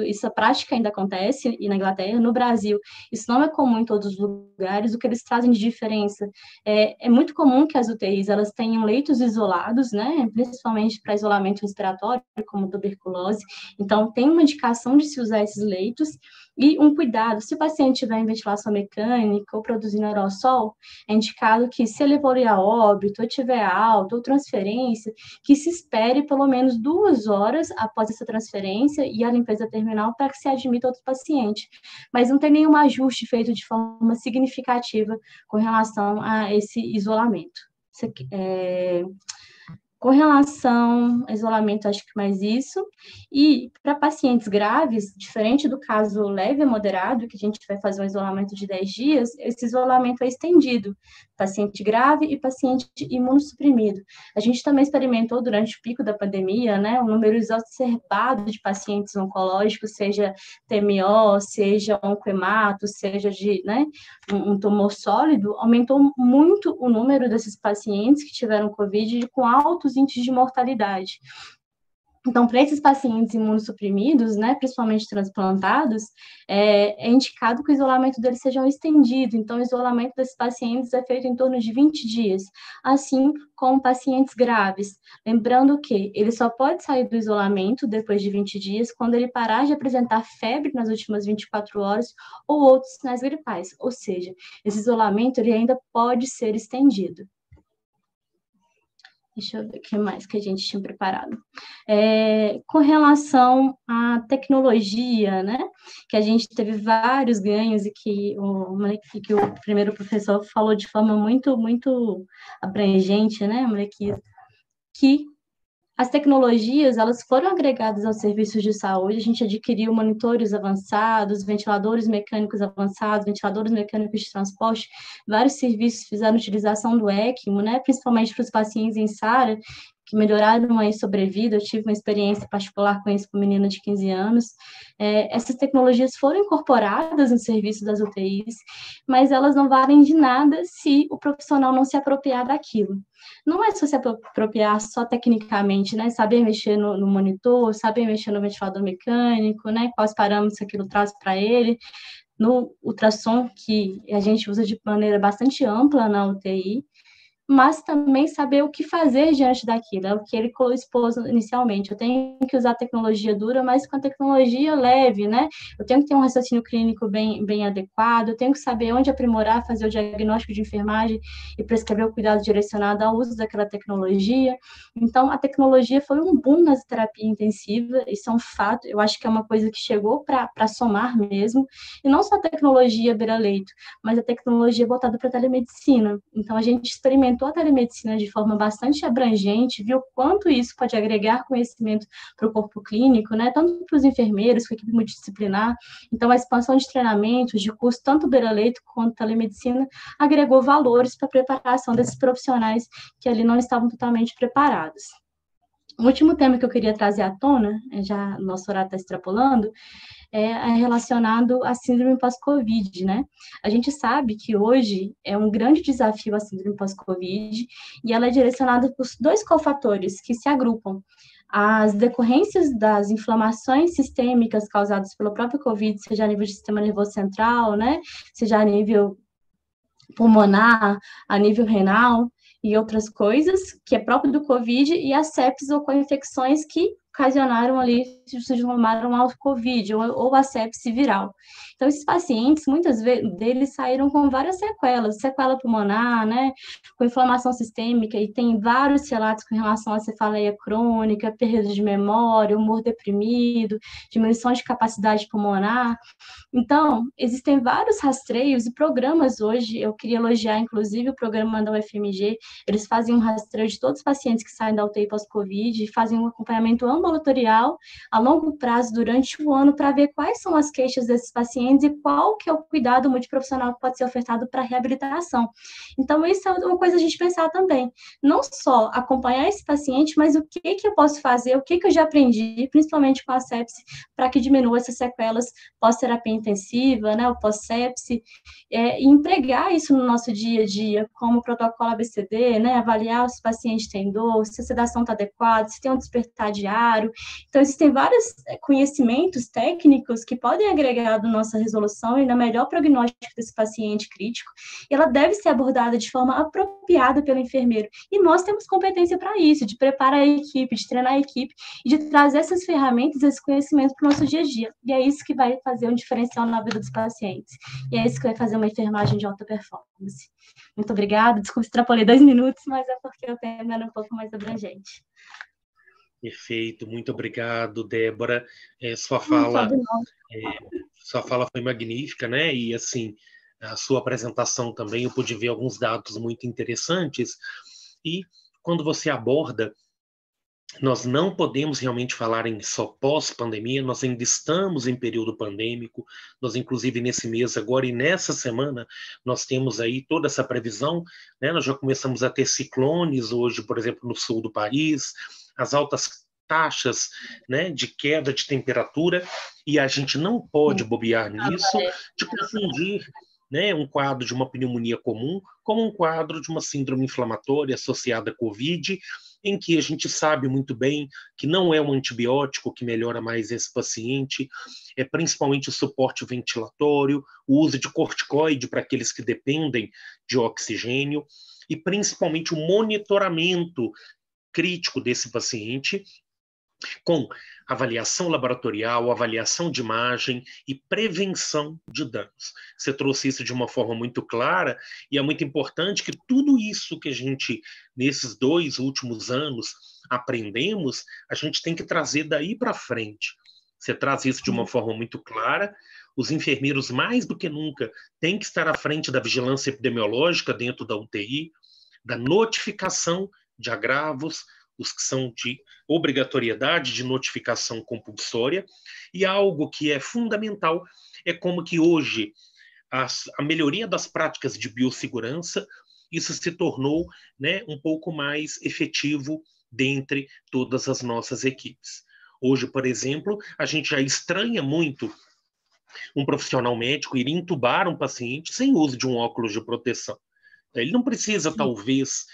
essa prática ainda acontece, e na Inglaterra, no Brasil, isso não é comum em todos os lugares. O que eles trazem de diferença é muito comum que as UTIs, elas tenham leitos isolados, né, principalmente para isolamento respiratório, como tuberculose. Então, tem uma indicação de se usar esses leitos, e um cuidado, se o paciente estiver em ventilação mecânica ou produzindo aerossol, é indicado que, se ele for a óbito, ou tiver alta, ou transferência, que se espere pelo menos 2 horas após essa transferência e a limpeza terminal para que se admita outro paciente. Mas não tem nenhum ajuste feito de forma significativa com relação a esse isolamento. Com relação ao isolamento, acho que mais isso. E para pacientes graves, diferente do caso leve e moderado, que a gente vai fazer um isolamento de 10 dias, esse isolamento é estendido. Paciente grave e paciente imunossuprimido. A gente também experimentou durante o pico da pandemia, né, um número exacerbado de pacientes oncológicos, seja TMO, seja oncohemato, seja de, né, um tumor sólido, aumentou muito o número desses pacientes que tiveram COVID com altos índices de mortalidade. Então, para esses pacientes imunossuprimidos, né, principalmente transplantados, é indicado que o isolamento deles seja estendido. Então, o isolamento desses pacientes é feito em torno de 20 dias, assim como pacientes graves. Lembrando que ele só pode sair do isolamento depois de 20 dias quando ele parar de apresentar febre nas últimas 24 horas ou outros sinais gripais. Ou seja, esse isolamento ele ainda pode ser estendido. Deixa eu ver o que mais que a gente tinha preparado. Com relação à tecnologia, né, que a gente teve vários ganhos e que o primeiro professor falou de forma muito, muito abrangente, né, que as tecnologias, elas foram agregadas aos serviços de saúde, a gente adquiriu monitores avançados, ventiladores mecânicos avançados, ventiladores mecânicos de transporte, vários serviços fizeram utilização do ECMO, né, principalmente para os pacientes em SARA, que melhoraram a sobrevida. Eu tive uma experiência particular com isso com uma menina de 15 anos. Essas tecnologias foram incorporadas no serviço das UTIs, mas elas não valem de nada se o profissional não se apropriar daquilo. Não é só se apropriar só tecnicamente, né? Saber mexer no monitor, saber mexer no ventilador mecânico, né? Quais parâmetros aquilo traz para ele, no ultrassom, que a gente usa de maneira bastante ampla na UTI, mas também saber o que fazer diante daquilo, é o que ele expôs inicialmente. Eu tenho que usar tecnologia dura, mas com a tecnologia leve, né? Eu tenho que ter um raciocínio clínico bem adequado, eu tenho que saber onde aprimorar, fazer o diagnóstico de enfermagem e prescrever o cuidado direcionado ao uso daquela tecnologia. Então, a tecnologia foi um boom na terapia intensiva, isso é um fato, eu acho que é uma coisa que chegou para somar mesmo, e não só a tecnologia beira-leito, mas a tecnologia voltada para a telemedicina. Então, a gente experimentou a telemedicina de forma bastante abrangente, viu quanto isso pode agregar conhecimento para o corpo clínico, né, tanto para os enfermeiros, com a equipe multidisciplinar. Então, a expansão de treinamentos, de curso, tanto beira-leito quanto telemedicina, agregou valores para a preparação desses profissionais que ali não estavam totalmente preparados. O último tema que eu queria trazer à tona, já nosso horário está extrapolando, é relacionado à síndrome pós-Covid, né? A gente sabe que hoje é um grande desafio a síndrome pós-Covid e ela é direcionada por 2 cofatores que se agrupam. As decorrências das inflamações sistêmicas causadas pelo próprio Covid, seja a nível de sistema nervoso central, né? Seja a nível pulmonar, a nível renal e outras coisas, que é próprio do Covid, e as sepses ou co-infecções que ocasionaram ali, se transformaram ao COVID ou a sepse viral. Então, esses pacientes, muitas vezes, deles saíram com várias sequelas, sequela pulmonar, né, com inflamação sistêmica, e tem vários relatos com relação à cefaleia crônica, perda de memória, humor deprimido, diminuição de capacidade pulmonar. Então, existem vários rastreios e programas hoje, eu queria elogiar, inclusive, o programa da UFMG, eles fazem um rastreio de todos os pacientes que saem da UTI pós-Covid, fazem um acompanhamento ambulatorial a longo prazo durante o ano para ver quais são as queixas desses pacientes e qual que é o cuidado multiprofissional que pode ser ofertado para a reabilitação. Então, isso é uma coisa a gente pensar também. Não só acompanhar esse paciente, mas o que eu posso fazer, o que eu já aprendi, principalmente com a sepse, para que diminua essas sequelas pós-terapia intensiva, né, o pós-sepse, e empregar isso no nosso dia a dia, como o protocolo ABCD, né, avaliar se o paciente tem dor, se a sedação está adequada, se tem um despertar diário. Então, existem vários conhecimentos técnicos que podem agregar na nossa resolução e na melhor prognóstico desse paciente crítico, e ela deve ser abordada de forma apropriada pelo enfermeiro. E nós temos competência para isso, de preparar a equipe, de treinar a equipe, e de trazer essas ferramentas, esse conhecimento para o nosso dia a dia. E é isso que vai fazer um diferencial na vida dos pacientes. E é isso que vai fazer uma enfermagem de alta performance. Muito obrigada. Desculpe, extrapolei 2 minutos, mas é porque o tema era um pouco mais abrangente. Perfeito, muito obrigado, Débora. Sua fala foi magnífica, né? E assim, a sua apresentação também, eu pude ver alguns dados muito interessantes. E quando você aborda, nós não podemos realmente falar em só pós-pandemia, nós ainda estamos em período pandêmico, nós inclusive nesse mês agora e nessa semana, nós temos aí toda essa previsão, né? Nós já começamos a ter ciclones hoje, por exemplo, no sul do país, as altas taxas, né, de queda de temperatura, e a gente não pode bobear nisso, de confundir, né, um quadro de uma pneumonia comum com um quadro de uma síndrome inflamatória associada à Covid, em que a gente sabe muito bem que não é um antibiótico que melhora mais esse paciente, é principalmente o suporte ventilatório, o uso de corticoide para aqueles que dependem de oxigênio, e principalmente o monitoramento crítico desse paciente, com avaliação laboratorial, avaliação de imagem e prevenção de danos. Você trouxe isso de uma forma muito clara e é muito importante que tudo isso que a gente, nesses 2 últimos anos, aprendemos, a gente tem que trazer daí para frente. Você traz isso de uma forma muito clara. Os enfermeiros, mais do que nunca, têm que estar à frente da vigilância epidemiológica dentro da UTI, da notificação de agravos, os que são de obrigatoriedade de notificação compulsória, e algo que é fundamental é como que hoje a melhoria das práticas de biossegurança, isso se tornou, né, um pouco mais efetivo dentre todas as nossas equipes. Hoje, por exemplo, a gente já estranha muito um profissional médico ir entubar um paciente sem uso de um óculos de proteção. Ele não precisa, talvez,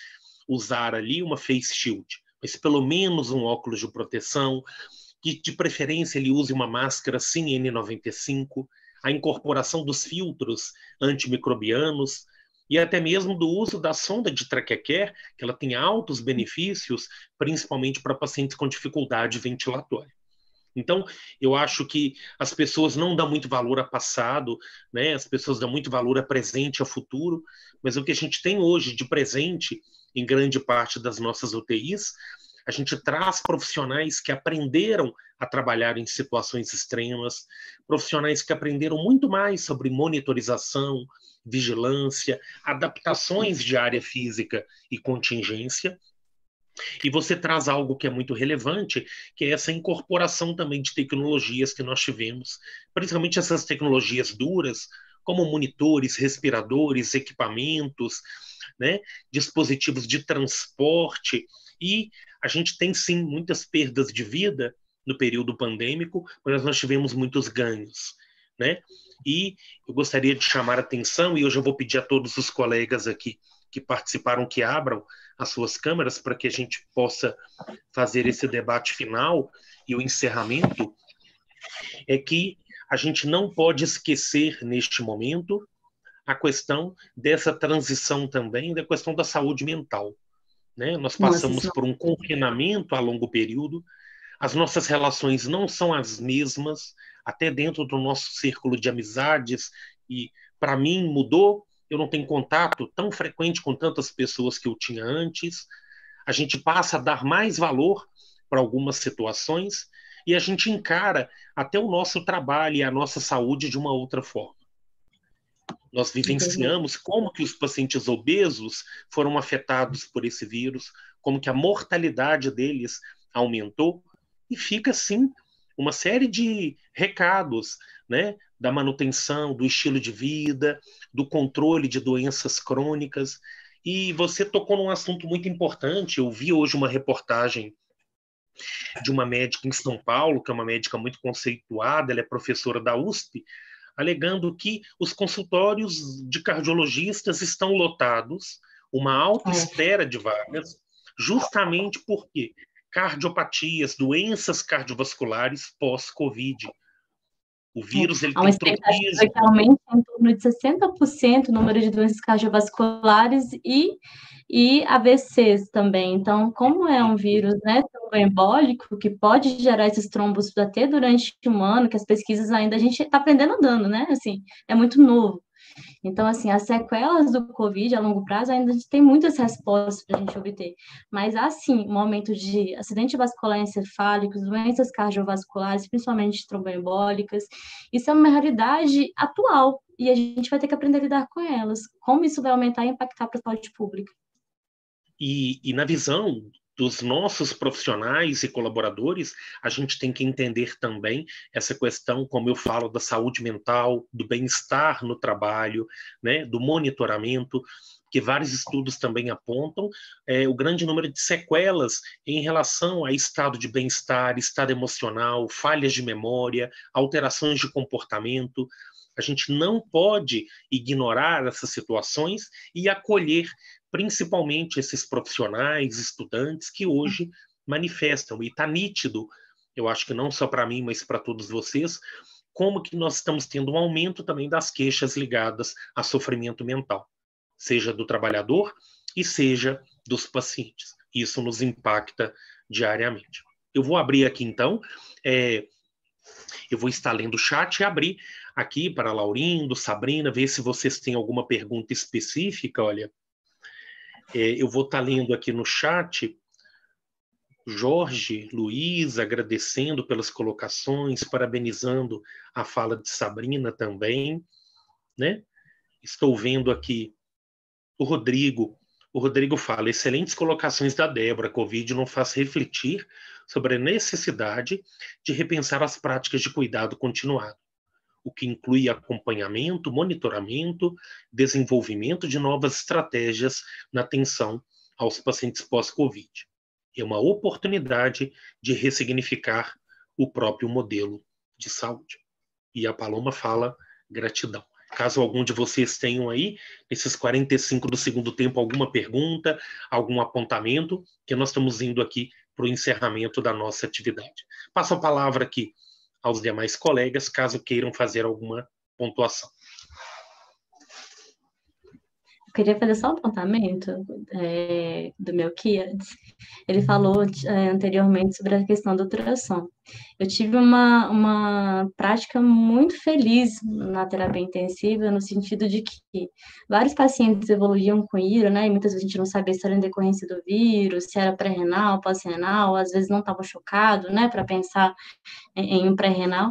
usar ali uma face shield, mas pelo menos um óculos de proteção, que de preferência ele use uma máscara sem N95, a incorporação dos filtros antimicrobianos e até mesmo do uso da sonda de traquear, que ela tem altos benefícios, principalmente para pacientes com dificuldade ventilatória. Então, eu acho que as pessoas não dão muito valor a passado, né? As pessoas dão muito valor a presente, a futuro, mas o que a gente tem hoje de presente, em grande parte das nossas UTIs, a gente traz profissionais que aprenderam a trabalhar em situações extremas, profissionais que aprenderam muito mais sobre monitorização, vigilância, adaptações de área física e contingência. E você traz algo que é muito relevante, que é essa incorporação também de tecnologias que nós tivemos, principalmente essas tecnologias duras, como monitores, respiradores, equipamentos, né, dispositivos de transporte, e a gente tem sim muitas perdas de vida no período pandêmico, mas nós tivemos muitos ganhos, né? E eu gostaria de chamar a atenção, e hoje eu vou pedir a todos os colegas aqui que participaram que abram as suas câmeras para que a gente possa fazer esse debate final e o encerramento, é que a gente não pode esquecer neste momento a questão dessa transição também, da questão da saúde mental, né? Nós passamos por um confinamento a longo período, as nossas relações não são as mesmas, até dentro do nosso círculo de amizades, e para mim mudou, eu não tenho contato tão frequente com tantas pessoas que eu tinha antes, a gente passa a dar mais valor para algumas situações e a gente encara até o nosso trabalho e a nossa saúde de uma outra forma. Nós vivenciamos como que os pacientes obesos foram afetados por esse vírus, como que a mortalidade deles aumentou, e fica, assim, uma série de recados, né, da manutenção, do estilo de vida, do controle de doenças crônicas. E você tocou num assunto muito importante. Eu vi hoje uma reportagem de uma médica em São Paulo, que é uma médica muito conceituada, ela é professora da USP, alegando que os consultórios de cardiologistas estão lotados, uma alta espera de vagas, justamente porque cardiopatias, doenças cardiovasculares pós-Covid. O vírus ele há uma tem expectativa que aumente em torno de 60% o número de doenças cardiovasculares e AVCs também. Então, como é um vírus, né, tromboembólico, que pode gerar esses trombos até durante um ano, que as pesquisas ainda a gente está aprendendo andando, né? Assim, é muito novo. Então, assim, as sequelas do Covid a longo prazo ainda a gente tem muitas respostas para a gente obter. Mas há, sim, um aumento de acidente vascular encefálico, doenças cardiovasculares, principalmente tromboembólicas. Isso é uma realidade atual e a gente vai ter que aprender a lidar com elas. Como isso vai aumentar e impactar para a saúde pública? E na visão dos nossos profissionais e colaboradores, a gente tem que entender também essa questão, como eu falo, da saúde mental, do bem-estar no trabalho, né, do monitoramento, que vários estudos também apontam o grande número de sequelas em relação a estado de bem-estar, estado emocional, falhas de memória, alterações de comportamento. A gente não pode ignorar essas situações e acolher principalmente esses profissionais, estudantes que hoje manifestam. E está nítido, eu acho que não só para mim, mas para todos vocês, como que nós estamos tendo um aumento também das queixas ligadas a sofrimento mental, seja do trabalhador e seja dos pacientes. Isso nos impacta diariamente. Eu vou abrir aqui, então, eu vou estar lendo o chat e abrir aqui para Laurindo, Sabrina, ver se vocês têm alguma pergunta específica. Olha, eu vou estar lendo aqui no chat, Jorge, Luiz, agradecendo pelas colocações, parabenizando a fala de Sabrina também, né? Estou vendo aqui o Rodrigo. O Rodrigo fala, excelentes colocações da Débora, Covid não faz refletir sobre a necessidade de repensar as práticas de cuidado continuado, o que inclui acompanhamento, monitoramento, desenvolvimento de novas estratégias na atenção aos pacientes pós-Covid. É uma oportunidade de ressignificar o próprio modelo de saúde. E a Paloma fala, gratidão. Caso algum de vocês tenham aí, nesses 45 do segundo tempo, alguma pergunta, algum apontamento, que nós estamos indo aqui para o encerramento da nossa atividade. Passo a palavra aqui aos demais colegas, caso queiram fazer alguma pontuação. Eu queria fazer só um apontamento do Melquiades. Ele falou anteriormente sobre a questão do ultrassom. Eu tive uma prática muito feliz na terapia intensiva, no sentido de que vários pacientes evoluíam com IRA, né? E muitas vezes a gente não sabia se era em decorrência do vírus, se era pré-renal, pós-renal, às vezes não estava chocado, né? Para pensar em um pré-renal.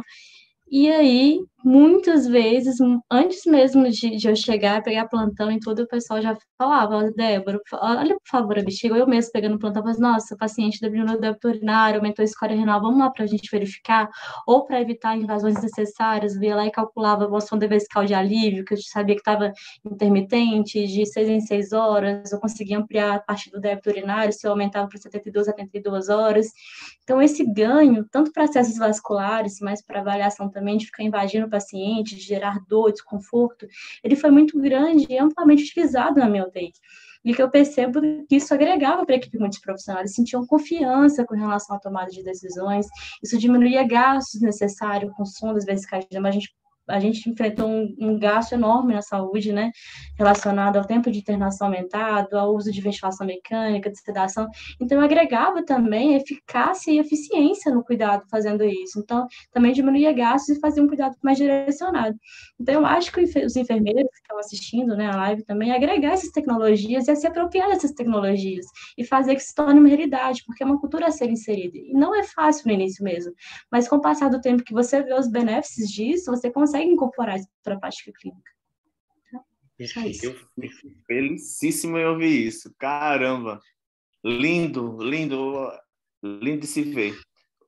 E aí, muitas vezes, antes mesmo de eu chegar, pegar plantão e tudo, o pessoal já falava, Débora, olha, por favor, a bexiga, eu mesmo pegando plantão, falava, nossa, o paciente diminuiu o débito urinário, aumentou a escória renal, vamos lá para a gente verificar, ou para evitar invasões necessárias, via lá e calculava a sonda vesical de alívio, que eu sabia que estava intermitente, de 6 em 6 horas, eu conseguia ampliar a parte do débito urinário, se eu aumentava para 72 a 72 horas. Então, esse ganho, tanto para acessos vasculares, mas para avaliação também, de ficar invadindo o paciente, de gerar dor, desconforto, ele foi muito grande e amplamente utilizado na minha UTI. E que eu percebo que isso agregava para a equipe muitos profissionais, sentiam confiança com relação à tomada de decisões, isso diminuía gastos necessários com sondas vesicais, mas a gente a gente enfrentou um gasto enorme na saúde, né, relacionado ao tempo de internação aumentado, ao uso de ventilação mecânica, de sedação. Então, eu agregava também eficácia e eficiência no cuidado fazendo isso. Então, também diminuía gastos e fazia um cuidado mais direcionado. Então, eu acho que os enfermeiros que estão assistindo, né, a live também, agregar essas tecnologias e a se apropriar dessas tecnologias e fazer que se torne uma realidade, porque é uma cultura a ser inserida. E não é fácil no início mesmo, mas com o passar do tempo que você vê os benefícios disso, você consegue incorporar isso para a prática clínica. Perfeito. Eu fico felicíssimo em ouvir isso. Caramba! Lindo, lindo, lindo de se ver.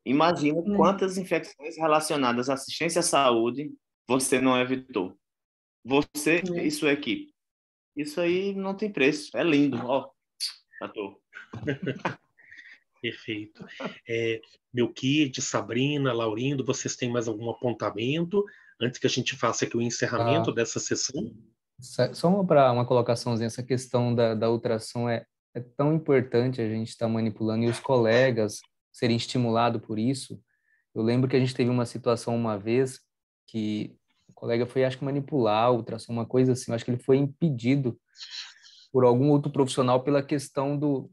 Imagina quantas infecções relacionadas à assistência à saúde você não evitou. Você e sua equipe. Isso aí não tem preço. É lindo. Ó, Tatu. Perfeito. Melquiades, Sabrina, Laurindo, vocês têm mais algum apontamento antes que a gente faça aqui o encerramento dessa sessão? Só uma colocaçãozinha, essa questão da ultrassom é tão importante a gente estar manipulando e os colegas serem estimulados por isso. Eu lembro que a gente teve uma situação uma vez que o colega foi, acho que, manipular a ultrassom, uma coisa assim, eu acho que ele foi impedido por algum outro profissional pela questão do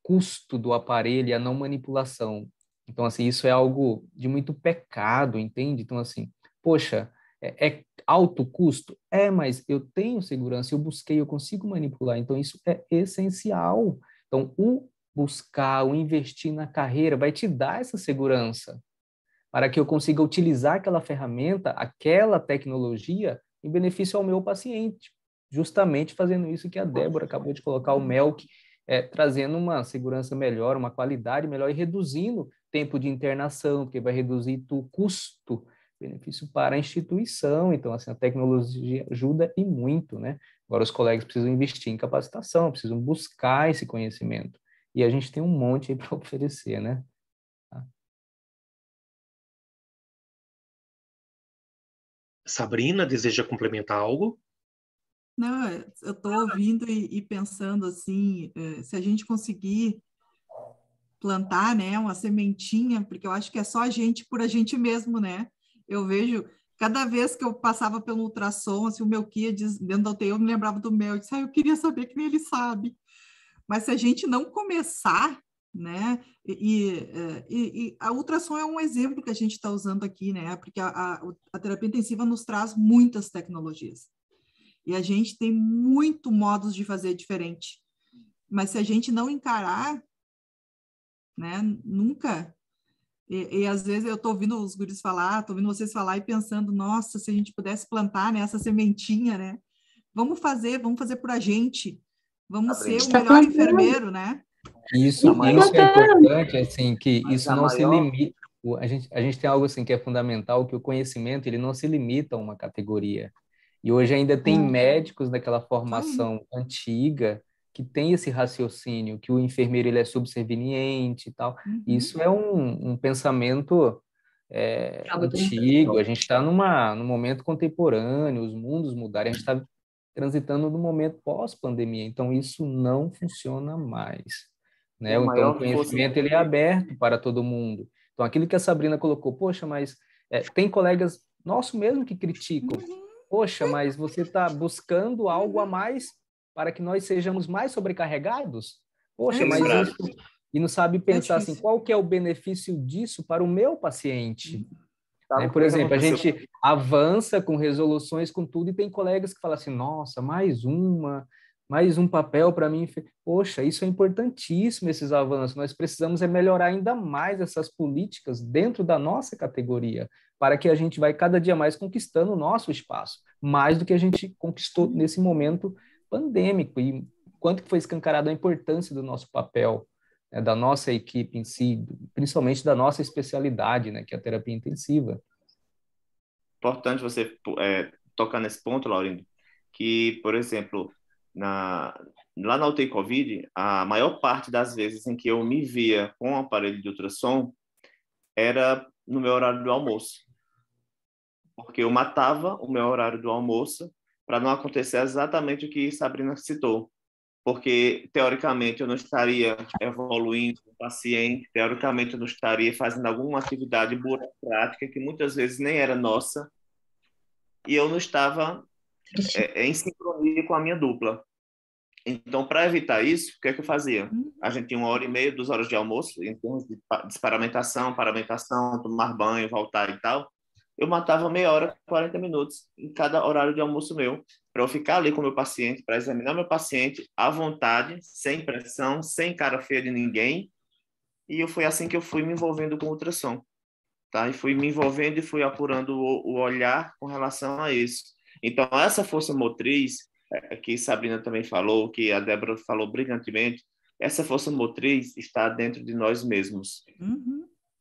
custo do aparelho e a não manipulação. Então, assim, isso é algo de muito pecado, entende? Então, assim, poxa, é alto custo? Mas eu tenho segurança, eu busquei, eu consigo manipular, então isso é essencial. Então, o buscar, o investir na carreira vai te dar essa segurança para que eu consiga utilizar aquela ferramenta, aquela tecnologia em benefício ao meu paciente, justamente fazendo isso que a Débora acabou de colocar, o Melk, trazendo uma segurança melhor, uma qualidade melhor e reduzindo tempo de internação, porque vai reduzir o custo, benefício para a instituição. Então, assim, a tecnologia ajuda e muito, né? Agora, os colegas precisam investir em capacitação, precisam buscar esse conhecimento. E a gente tem um monte aí para oferecer, né? Sabrina, deseja complementar algo? Não, eu estou ouvindo e pensando assim, se a gente conseguir plantar, né, uma sementinha, porque eu acho que é só a gente por a gente mesmo, né? Eu vejo, cada vez que eu passava pelo ultrassom, assim, o meu Kia dentro da UTI, eu me lembrava do meu, eu disse, eu queria saber que nem ele sabe. Mas se a gente não começar, né, e a ultrassom é um exemplo que a gente está usando aqui, né, porque a terapia intensiva nos traz muitas tecnologias. E a gente tem muito modos de fazer diferente. Mas se a gente não encarar, né, nunca. E às vezes eu estou ouvindo os guris falar, estou ouvindo vocês falar e pensando, nossa, se a gente pudesse plantar, né, essa sementinha, né? Vamos fazer por a gente. Vamos ser o melhor enfermeiro, né? Isso é importante, assim, que isso não se limita. A gente tem algo assim que é fundamental, que o conhecimento ele não se limita a uma categoria. E hoje ainda tem médicos daquela formação antiga que tem esse raciocínio, que o enfermeiro ele é subserviente e tal. Isso é um pensamento antigo. A gente está num momento contemporâneo, os mundos mudaram, a gente está transitando no momento pós-pandemia, então isso não funciona mais, né? Então o conhecimento ele é aberto para todo mundo. Então aquilo que a Sabrina colocou, poxa, mas tem colegas nossos mesmo que criticam. Poxa, mas você está buscando algo a mais para que nós sejamos mais sobrecarregados? Poxa, mas isso... E não sabe pensar assim, qual que é o benefício disso para o meu paciente? Né? Por exemplo, a gente avança com resoluções, com tudo, e tem colegas que falam assim, nossa, mais um papel para mim. Poxa, isso é importantíssimo, esses avanços. Nós precisamos melhorar ainda mais essas políticas dentro da nossa categoria, para que a gente vai cada dia mais conquistando o nosso espaço, mais do que a gente conquistou nesse momento pandêmico. E quanto que foi escancarada a importância do nosso papel, né, da nossa equipe em si, principalmente da nossa especialidade, né, que é a terapia intensiva. Importante você tocar nesse ponto, Laurindo, que, por exemplo, lá na UTI Covid, a maior parte das vezes em que eu me via com o aparelho de ultrassom era no meu horário do almoço. Porque eu matava o meu horário do almoço para não acontecer exatamente o que Sabrina citou. Porque, teoricamente, eu não estaria evoluindo o paciente, teoricamente, eu não estaria fazendo alguma atividade burocrática que muitas vezes nem era nossa, e eu não estava em sincronia com a minha dupla. Então, para evitar isso, o que é que eu fazia? A gente tinha 1h30, 2 horas de almoço, em termos de paramentação, tomar banho, voltar e tal. Eu matava meia hora, 40 minutos em cada horário de almoço meu, para eu ficar ali com o meu paciente, para examinar meu paciente à vontade, sem pressão, sem cara feia de ninguém. E foi assim que eu fui me envolvendo com o ultrassom, tá? E fui me envolvendo e fui apurando o olhar com relação a isso. Então, essa força motriz, que Sabrina também falou, que a Débora falou brilhantemente, essa força motriz está dentro de nós mesmos.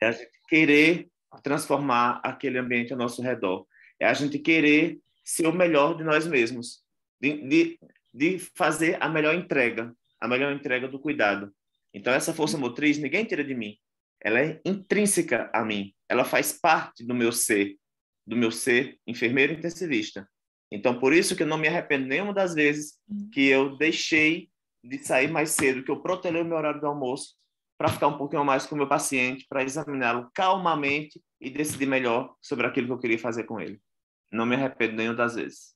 É a gente querer transformar aquele ambiente ao nosso redor. É a gente querer ser o melhor de nós mesmos, de fazer a melhor entrega do cuidado. Então, essa força motriz, ninguém tira de mim. Ela é intrínseca a mim. Ela faz parte do meu ser enfermeiro intensivista. Então, por isso que eu não me arrependo nenhuma das vezes que eu deixei de sair mais cedo, que eu protelei o meu horário do almoço para ficar um pouquinho mais com o meu paciente, para examiná-lo calmamente e decidir melhor sobre aquilo que eu queria fazer com ele. Não me arrependo nenhuma das vezes.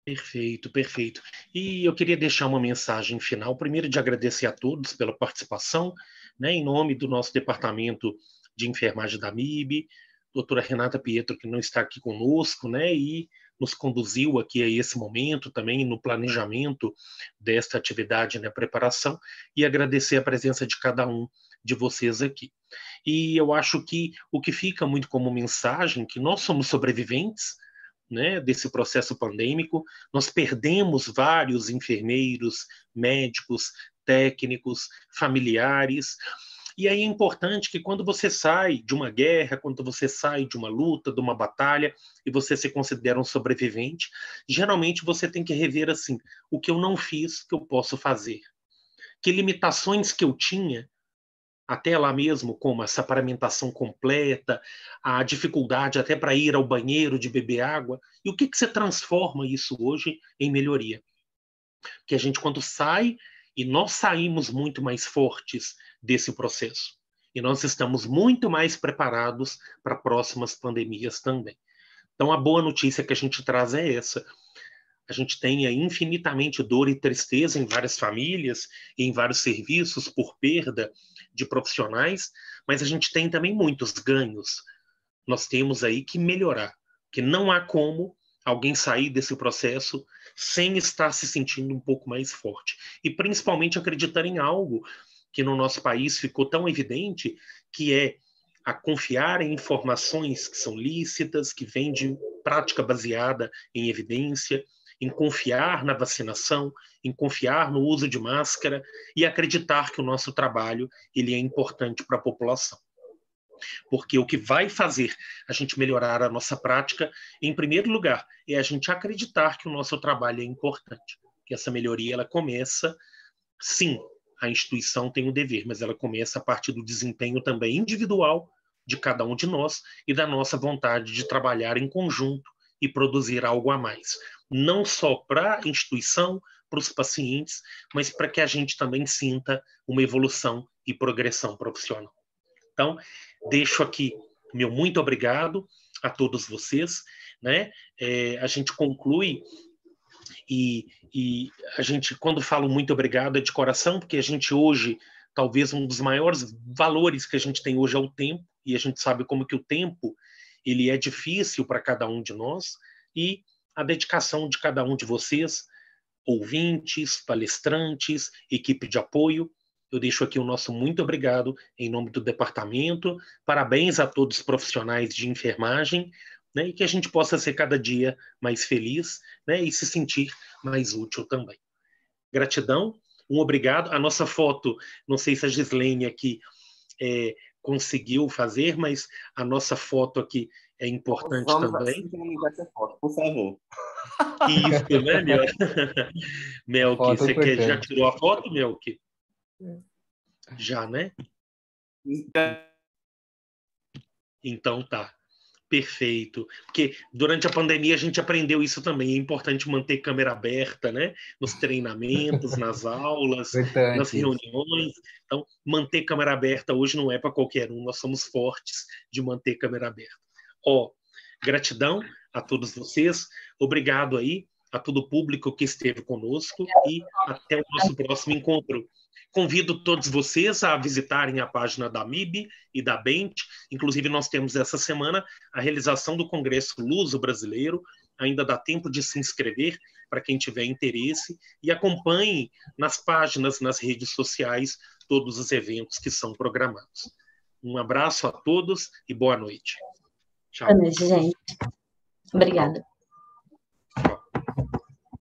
Perfeito, perfeito. E eu queria deixar uma mensagem final, primeiro de agradecer a todos pela participação, né, em nome do nosso departamento de enfermagem da MIB, doutora Renata Pietro, que não está aqui conosco, né, e nos conduziu aqui a esse momento também no planejamento desta atividade, né, preparação, e agradecer a presença de cada um de vocês aqui. E eu acho que o que fica muito como mensagem, que nós somos sobreviventes, né, desse processo pandêmico, nós perdemos vários enfermeiros, médicos, técnicos, familiares, e aí é importante que quando você sai de uma guerra, quando você sai de uma luta, de uma batalha, e você se considera um sobrevivente, geralmente você tem que rever assim, o que eu não fiz, que eu posso fazer. Que limitações que eu tinha, até lá mesmo, como essa paramentação completa, a dificuldade até para ir ao banheiro, de beber água, e o que você transforma isso hoje em melhoria? Que a gente, quando sai, e nós saímos muito mais fortes desse processo, e nós estamos muito mais preparados para próximas pandemias também. Então, a boa notícia que a gente traz é essa. A gente tem infinitamente dor e tristeza em várias famílias e em vários serviços por perda de profissionais, mas a gente tem também muitos ganhos. Nós temos aí que melhorar, que não há como alguém sair desse processo sem estar se sentindo um pouco mais forte. E principalmente acreditar em algo que no nosso país ficou tão evidente, que é a confiar em informações que são lícitas, que vêm de prática baseada em evidência, em confiar na vacinação, em confiar no uso de máscara e acreditar que o nosso trabalho ele é importante para a população. Porque o que vai fazer a gente melhorar a nossa prática, em primeiro lugar, é a gente acreditar que o nosso trabalho é importante. Que essa melhoria ela começa, sim, a instituição tem um dever, mas ela começa a partir do desempenho também individual de cada um de nós e da nossa vontade de trabalhar em conjunto e produzir algo a mais. Não só para a instituição, para os pacientes, mas para que a gente também sinta uma evolução e progressão profissional. Então, deixo aqui meu muito obrigado a todos vocês, né? A gente conclui e a gente, quando falo muito obrigado, é de coração, porque a gente hoje, talvez um dos maiores valores que a gente tem hoje é o tempo, e a gente sabe como que o tempo ele é difícil para cada um de nós, e a dedicação de cada um de vocês, ouvintes, palestrantes, equipe de apoio. Eu deixo aqui o nosso muito obrigado em nome do departamento. Parabéns a todos os profissionais de enfermagem, né, e que a gente possa ser cada dia mais feliz, né, e se sentir mais útil também. Gratidão, um obrigado. A nossa foto, não sei se a Gislene aqui conseguiu fazer, mas a nossa foto aqui é importante também. Essa foto, por favor. Isso, né, Melqui? Você já tirou a foto, Melqui? Já, né? Então tá. Perfeito. Porque durante a pandemia a gente aprendeu isso também. É importante manter câmera aberta, né? Nos treinamentos, nas aulas, nas reuniões. Então, manter câmera aberta hoje não é para qualquer um. Nós somos fortes de manter câmera aberta. Gratidão a todos vocês. Obrigado aí a todo o público que esteve conosco e até o nosso próximo encontro. Convido todos vocês a visitarem a página da MIB e da BENT. Inclusive, nós temos essa semana a realização do Congresso Luso-Brasileiro. Ainda dá tempo de se inscrever para quem tiver interesse e acompanhe nas páginas, nas redes sociais, todos os eventos que são programados. Um abraço a todos e boa noite. Tchau. Boa noite, gente. Obrigada.